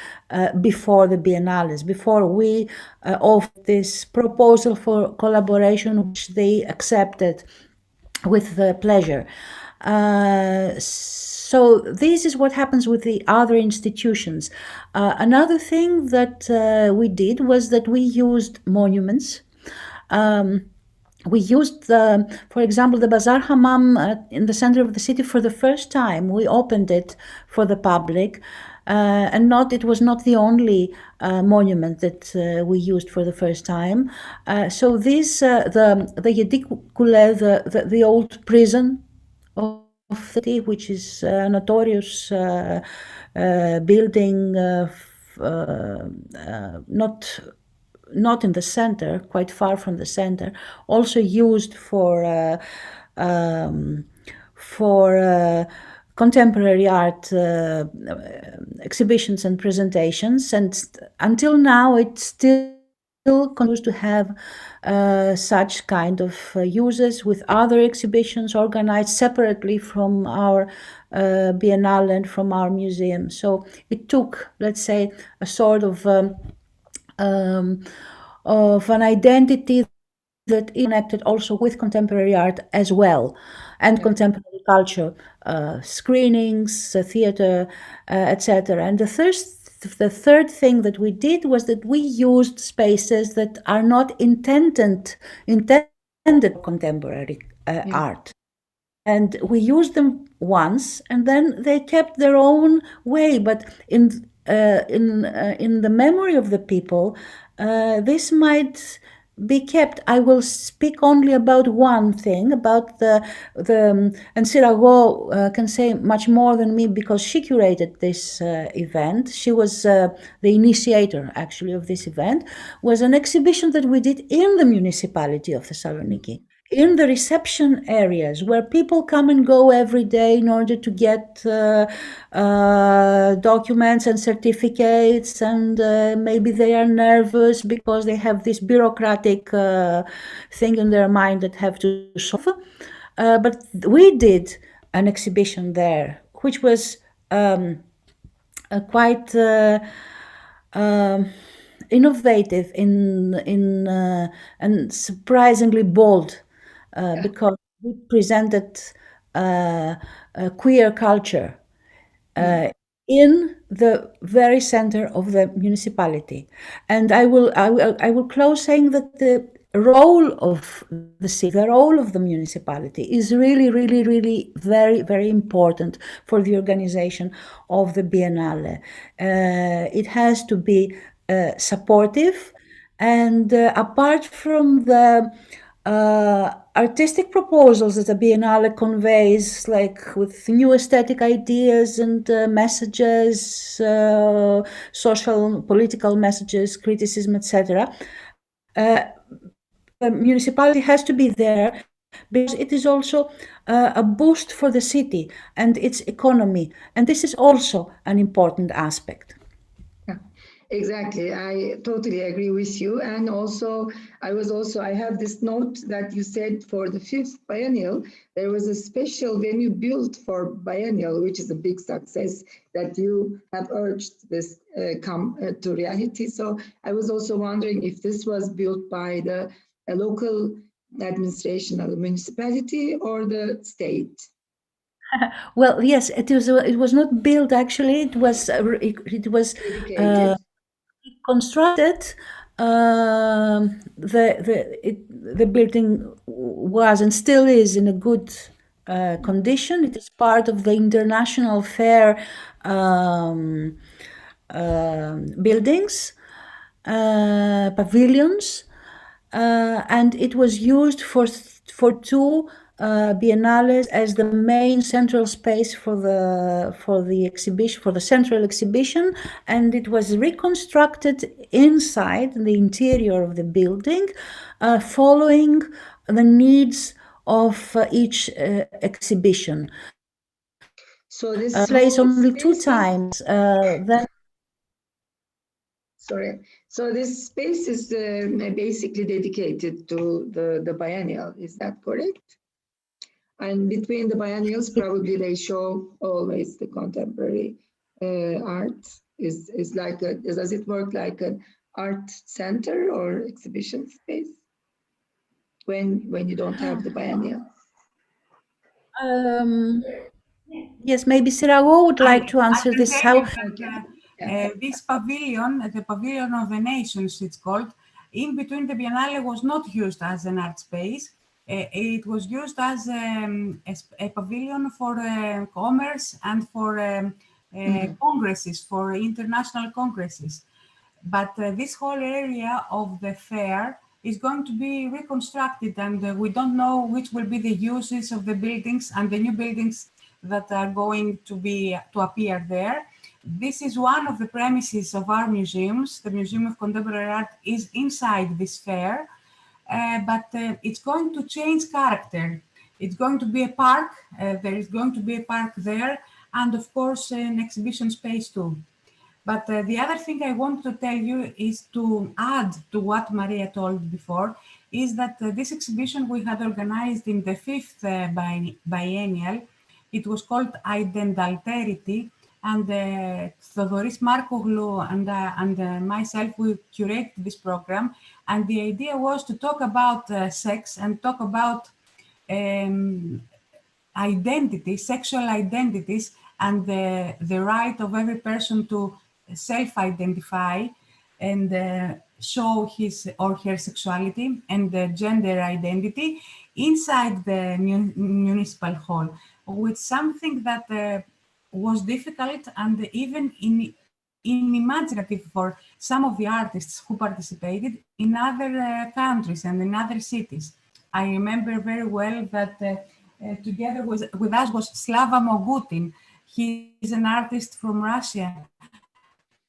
before the Biennales, before we offered this proposal for collaboration, which they accepted with pleasure. So this is what happens with the other institutions. Another thing that we did was that we used monuments. We used, for example, the Bazaar Hammam in the center of the city for the first time. We opened it for the public. And it was not the only monument that we used for the first time. So this, the Yedik Kule, the old prison of the city, which is a notorious building, not in the center, quite far from the center, also used for contemporary art exhibitions and presentations, and until now it still continues to have such kind of uses with other exhibitions organized separately from our Biennale and from our museum. So it took, let's say, a sort of an identity that is connected also with contemporary art as well, and contemporary culture, screenings, theater, etc. And the the third thing that we did was that we used spaces that are not intended for contemporary art. And we used them once, and then they kept their own way. But in the memory of the people, this might be kept. I will speak only about one thing, about and Syrago can say much more than me because she curated this event. She was the initiator, actually, of this event. Was an exhibition that we did in the municipality of Thessaloniki, in the reception areas where people come and go every day in order to get documents and certificates, and maybe they are nervous because they have this bureaucratic thing in their mind that have to solve. But we did an exhibition there, which was quite innovative and surprisingly bold. Because we presented queer culture in the very center of the municipality, and I will close saying that the role of the city, the role of the municipality, is really, really, really very, very important for the organization of the Biennale. It has to be supportive, and apart from the artistic proposals that the Biennale conveys, like with new aesthetic ideas and messages, social, political messages, criticism, etc. The municipality has to be there because it is also a boost for the city and its economy, and this is also an important aspect.
Exactly. I totally agree with you. And also, I have this note that you said for the 5th biennial, there was a special venue built for biennial, which is a big success that you have urged this come to reality. So I was also wondering if this was built by the local administration of the municipality or the state.
Well, yes, it was not built actually. It was constructed. The building was and still is in a good condition. It is part of the International Fair buildings, pavilions, and it was used for two biennales as the main central space for the exhibition, for the central exhibition, and it was reconstructed inside the interior of the building, following the needs of each exhibition.
So this
place only 2 times. Then.
Sorry. So this space is basically dedicated to the biennial. Is that correct? And between the biennials, probably they show always the contemporary art. Is like does it work like an art center or exhibition space when you don't have the biennial?
Yes, maybe Syrago would like to answer this. How
this pavilion, the Pavilion of the Nations, it's called, in between the Biennale was not used as an art space. It was used as a pavilion for commerce and for congresses, for international congresses. But this whole area of the fair is going to be reconstructed, and we don't know which will be the uses of the buildings and the new buildings that are going to appear there. This is one of the premises of our museums. The Museum of Contemporary Art is inside this fair, but it's going to change character. It's going to be a park. There is going to be a park there, and of course an exhibition space too. But the other thing I want to tell you is to add to what Maria told before, is that this exhibition we had organized in the 5th biennial. It was called Identialterity, and Theodoris Markoglou and myself, we curated this program. And the idea was to talk about sex and talk about identity, sexual identities, and the right of every person to self-identify and show his or her sexuality and gender identity inside the municipal hall, with something that was difficult and even inimaginative for some of the artists who participated in other countries and in other cities. I remember very well that together with us was Slava Mogutin. He is an artist from Russia,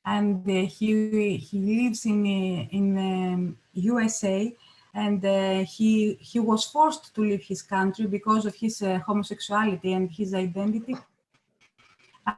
and he lives in USA, and he was forced to leave his country because of his homosexuality and his identity.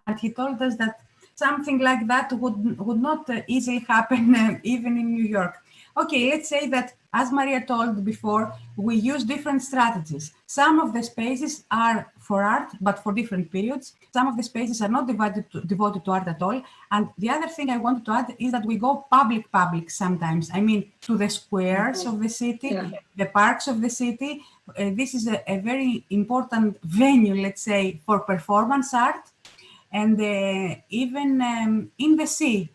And he told us that something like that would not easily happen even in New York. Okay, let's say that, as Maria told before, we use different strategies. Some of the spaces are for art, but for different periods. Some of the spaces are not devoted to art at all. And the other thing I wanted to add is that we go public sometimes. I mean, to the squares of the city, the parks of the city. This is a very important venue, let's say, for performance art. And even in the sea,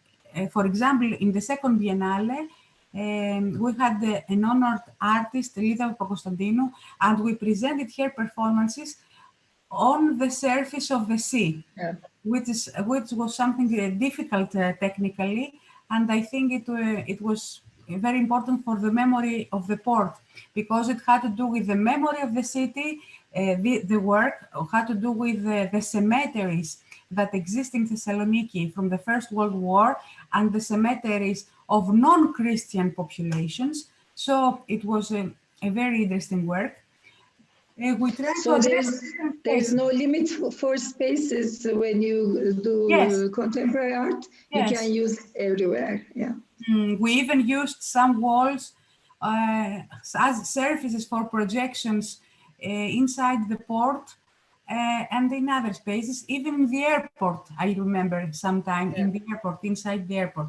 for example, in the second Biennale, we had an honored artist, Lida Papakonstantinou, and we presented her performances on the surface of the sea, which was something difficult technically, and I think it was very important for the memory of the port, because it had to do with the memory of the city. The work had to do with the cemeteries that exist in Thessaloniki from the First World War and the cemeteries of non-Christian populations. So it was a very interesting work. We try
so
to
there's no limit for spaces when you do contemporary art. You can use everywhere. Yeah.
We even used some walls as surfaces for projections inside the port and in other spaces, even in the airport. I remember sometime in the airport, inside the airport.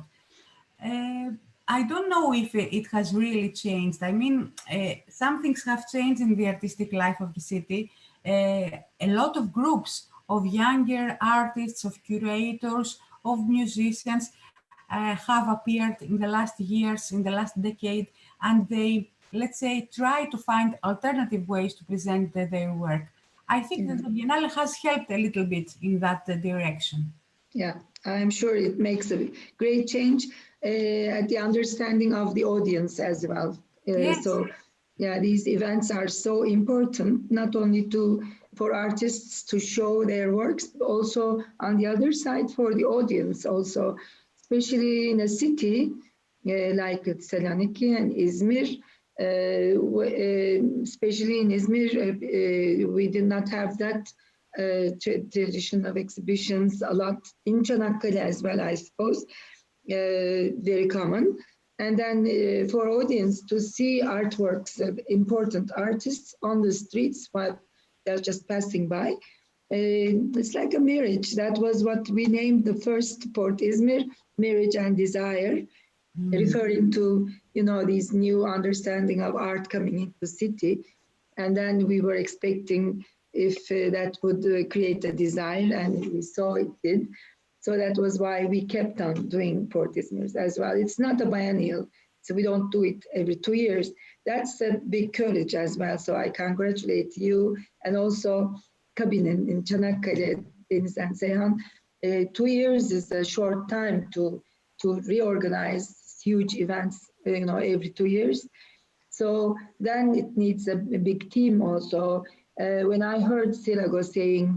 I don't know if it has really changed. I mean, some things have changed in the artistic life of the city. A lot of groups of younger artists, of curators, of musicians have appeared in the last years, in the last decade, and they, let's say, try to find alternative ways to present their work. I think that the Biennale has helped a little bit in that direction.
Yeah, I'm sure it makes a great change at the understanding of the audience as well. So, yeah, these events are so important, not only for artists to show their works, but also on the other side for the audience also, especially in a city like Thessaloniki and Izmir. Especially in Izmir, we did not have that tradition of exhibitions a lot. In Çanakkale as well, I suppose, very common. And then for audience to see artworks of important artists on the streets while they're just passing by, it's like a marriage. That was what we named the first PortIzmir, Marriage and Desire, referring to, you know, these new understanding of art coming into the city. And then we were expecting if that would create a desire, and we saw it did. So that was why we kept on doing PortIzmir as well. It's not a biennial, so we don't do it every 2 years. That's a big courage as well. So I congratulate you, and also CABININ in Çanakkale, Deniz and Seyhan. 2 years is a short time to reorganize huge events, you know, every 2 years. So then it needs a big team also. When I heard Syrago saying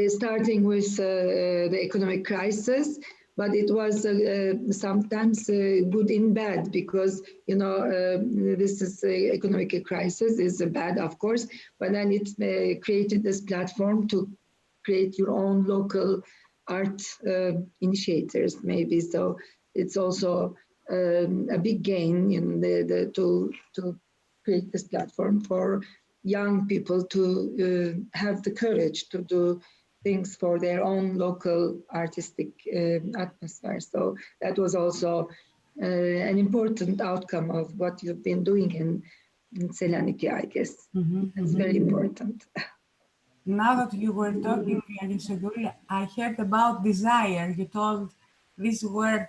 starting with the economic crisis, but it was sometimes good in bad, because, you know, this is economic crisis is bad, of course, but then it created this platform to create your own local art initiators, maybe. So it's also a big gain in to create this platform for young people to have the courage to do things for their own local artistic atmosphere. So that was also an important outcome of what you've been doing in Thessaloniki, I guess. It's very important.
now that you were talking, Arishagul, I heard about desire. You told this word,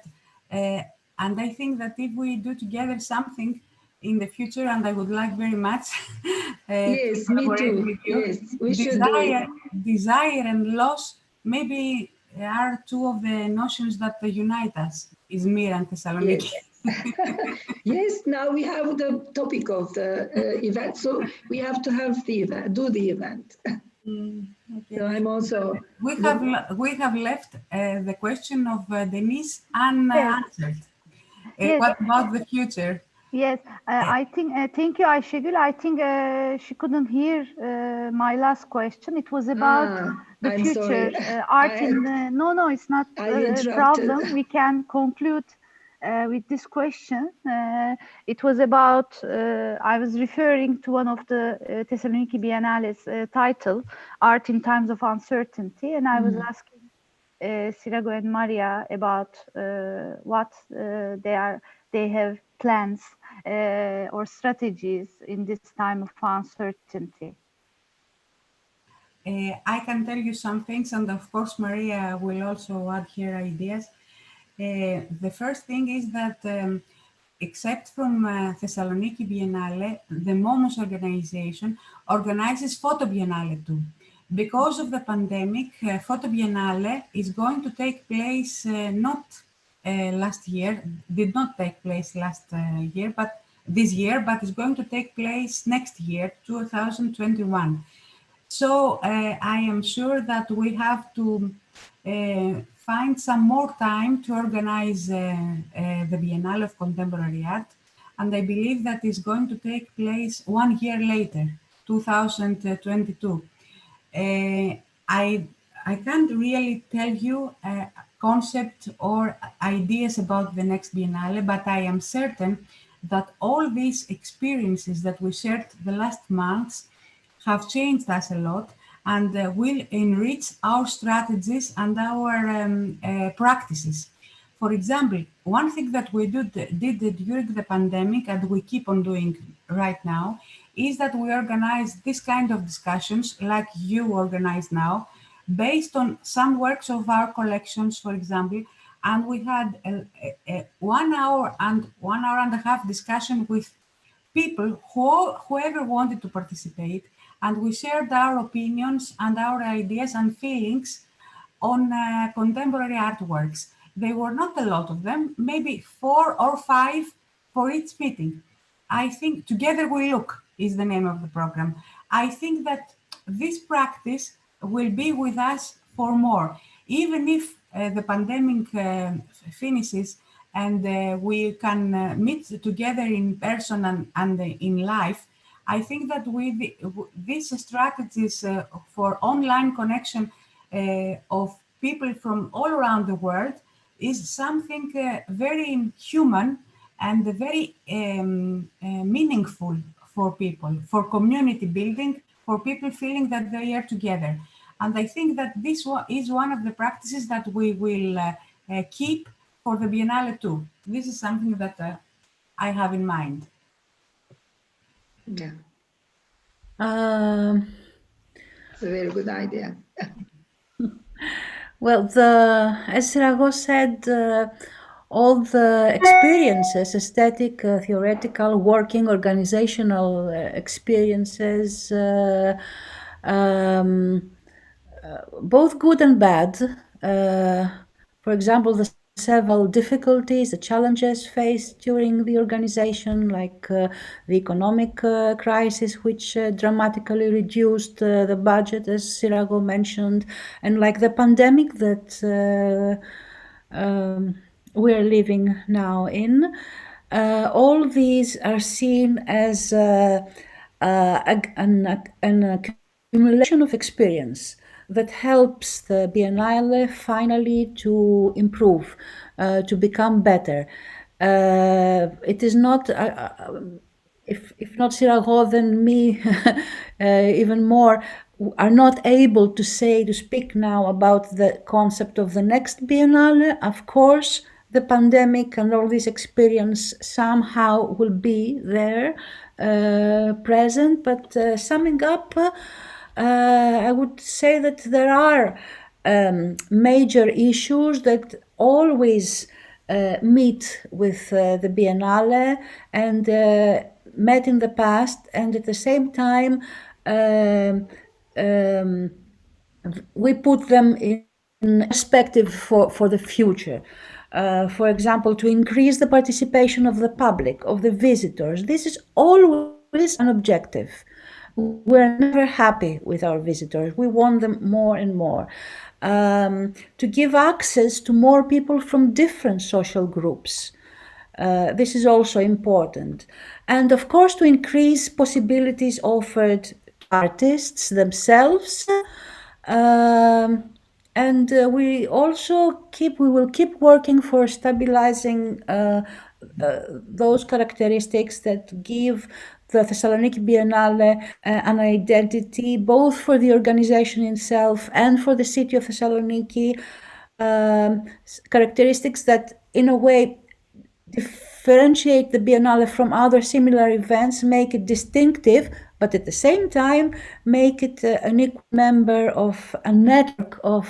and I think that if we do together something in the future, and I would like very much to
Yes, me
collaborate
too.
with you.
Yes, we should do it.
Desire and loss maybe are two of the notions that unite us, Izmir and Thessaloniki.
Yes. Yes, now we have the topic of the event, so we have to have the event, do the event.
Okay.
So I'm also.
We have left the question of Deniz unanswered.
Yes.
What about the future?
Yes, I think, thank you, Ayşegül. I think she couldn't hear my last question. It was about the
I'm
future.
sorry.
Art in the, no, it's not
I
a
interrupted.
problem. We can conclude with this question. It was about, I was referring to one of the Thessaloniki Biennale's title, Art in Times of Uncertainty, and I was asking Syrago and Maria about what they have plans or strategies in this time of uncertainty.
I can tell you some things, and of course, Maria will also add her ideas. The first thing is that except from Thessaloniki Biennale, the MOMus organization organizes Photo Biennale too. Because of the pandemic, Photo Biennale is going to take place not last year, did not take place last year, but this year, but is going to take place next year, 2021. So I am sure that we have to find some more time to organize the Biennale of Contemporary Art. And I believe that is going to take place 1 year later, 2022. I can't really tell you a concept or ideas about the next Biennale, but I am certain that all these experiences that we shared the last months have changed us a lot and will enrich our strategies and our practices. For example, one thing that we did during the pandemic and we keep on doing right now is that we organize this kind of discussions like you organize now based on some works of our collections, for example, and we had a 1 hour and 1 hour and a half discussion with people whoever wanted to participate, and we shared our opinions and our ideas and feelings on contemporary artworks. There were not a lot of them, maybe 4 or 5 for each meeting. I think Together We Look is the name of the program. I think that this practice will be with us for more, even if the pandemic finishes and we can meet together in person and in life. I think that with these strategies for online connection of people from all around the world is something very human and very meaningful for people, for community building, for people feeling that they are together. And I think that this is one of the practices that we will keep for the Biennale too. This is something that I have in mind.
Yeah,
Um,
it's a very good idea.
Well, as Syrago said, all the experiences, aesthetic, theoretical, working, organizational experiences, both good and bad. For example, the several difficulties, the challenges faced during the organization, like the economic crisis, which dramatically reduced the budget, as Syrago mentioned, and like the pandemic that we're living now in. All these are seen as an accumulation of experience that helps the Biennale finally to improve, to become better. It is not, if not Syrago, then me even more, are not able to speak now about the concept of the next Biennale. Of course, the pandemic and all this experience somehow will be there, present, but summing up, I would say that there are major issues that always meet with the Biennale and met in the past, and at the same time we put them in perspective for the future. For example, to increase the participation of the public, of the visitors. This is always an objective. We're never happy with our visitors. We want them more and more. To give access to more people from different social groups. This is also important. And of course, to increase possibilities offered to artists themselves. And we will keep working for stabilizing those characteristics that give the Thessaloniki Biennale an identity, both for the organization itself and for the city of Thessaloniki, characteristics that in a way differentiate the Biennale from other similar events, make it distinctive, but at the same time make it an equal member of a network of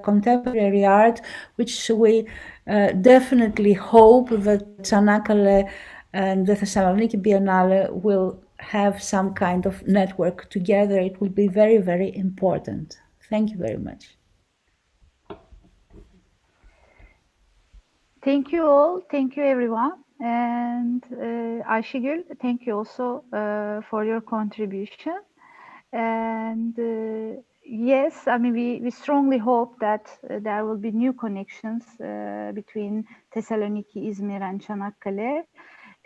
contemporary art, which we definitely hope that Çanakkale and the Thessaloniki Biennale will have some kind of network together. It will be very, very important. Thank you very much.
Thank you all. Thank you, everyone. And Ayşegül, thank you also for your contribution. And yes, I mean, we strongly hope that there will be new connections between Thessaloniki, Izmir, and Çanakkale.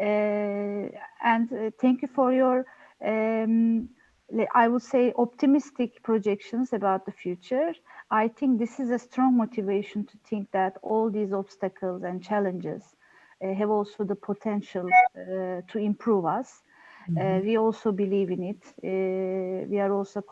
And thank you for your, I would say, optimistic projections about the future. I think this is a strong motivation to think that all these obstacles and challenges have also the potential to improve us. We also believe in it. We are also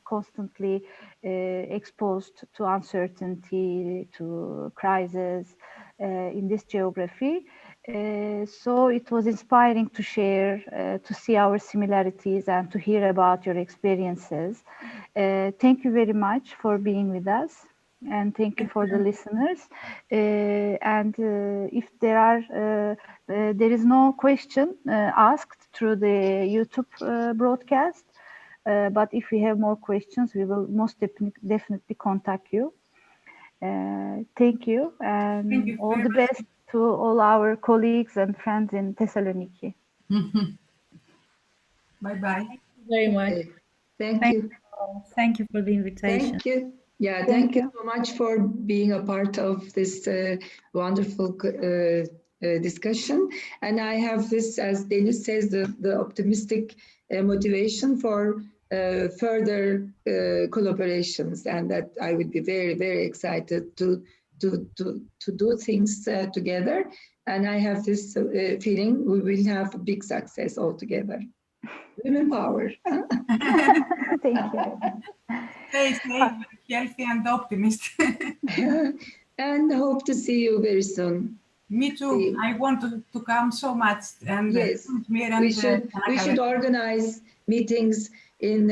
constantly exposed to uncertainty, to crisis in this geography. So it was inspiring to share, to see our similarities and to hear about your experiences. Thank you very much for being with us. And thank you for the listeners. And if there is no question asked through the YouTube broadcast, but if we have more questions, we will most definitely contact you. Thank you, and
Thank you
all the best to all our colleagues and friends in Thessaloniki.
Bye-bye.
Thank you very much.
Thank you.
Thank you for the invitation.
Thank you. Yeah, thank you so much for being a part of this wonderful discussion. And I have this, as Deniz says, the optimistic motivation for further collaborations, and that I would be very, very excited to do things together. And I have this feeling we will have big success all together. Women power.
Thank you.
Stay safe, healthy, and optimistic.
And hope to see you very soon.
Me too. I want to come so much. And
yes, we should organize meetings in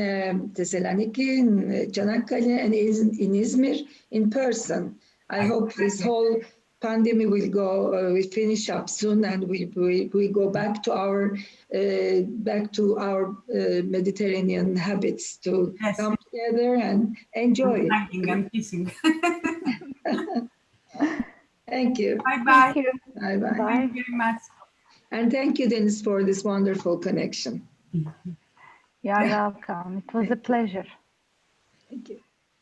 Thessaloniki, in Çanakkale, and in Izmir in person. I hope this whole pandemic will finish up soon, and we go back to our Mediterranean habits to come together and enjoy it.
And kissing.
Thank you.
Bye-bye.
Thank you.
Bye-bye.
Thank you very much.
And thank you, Deniz, for this wonderful connection.
You're welcome. It was a pleasure.
Thank you.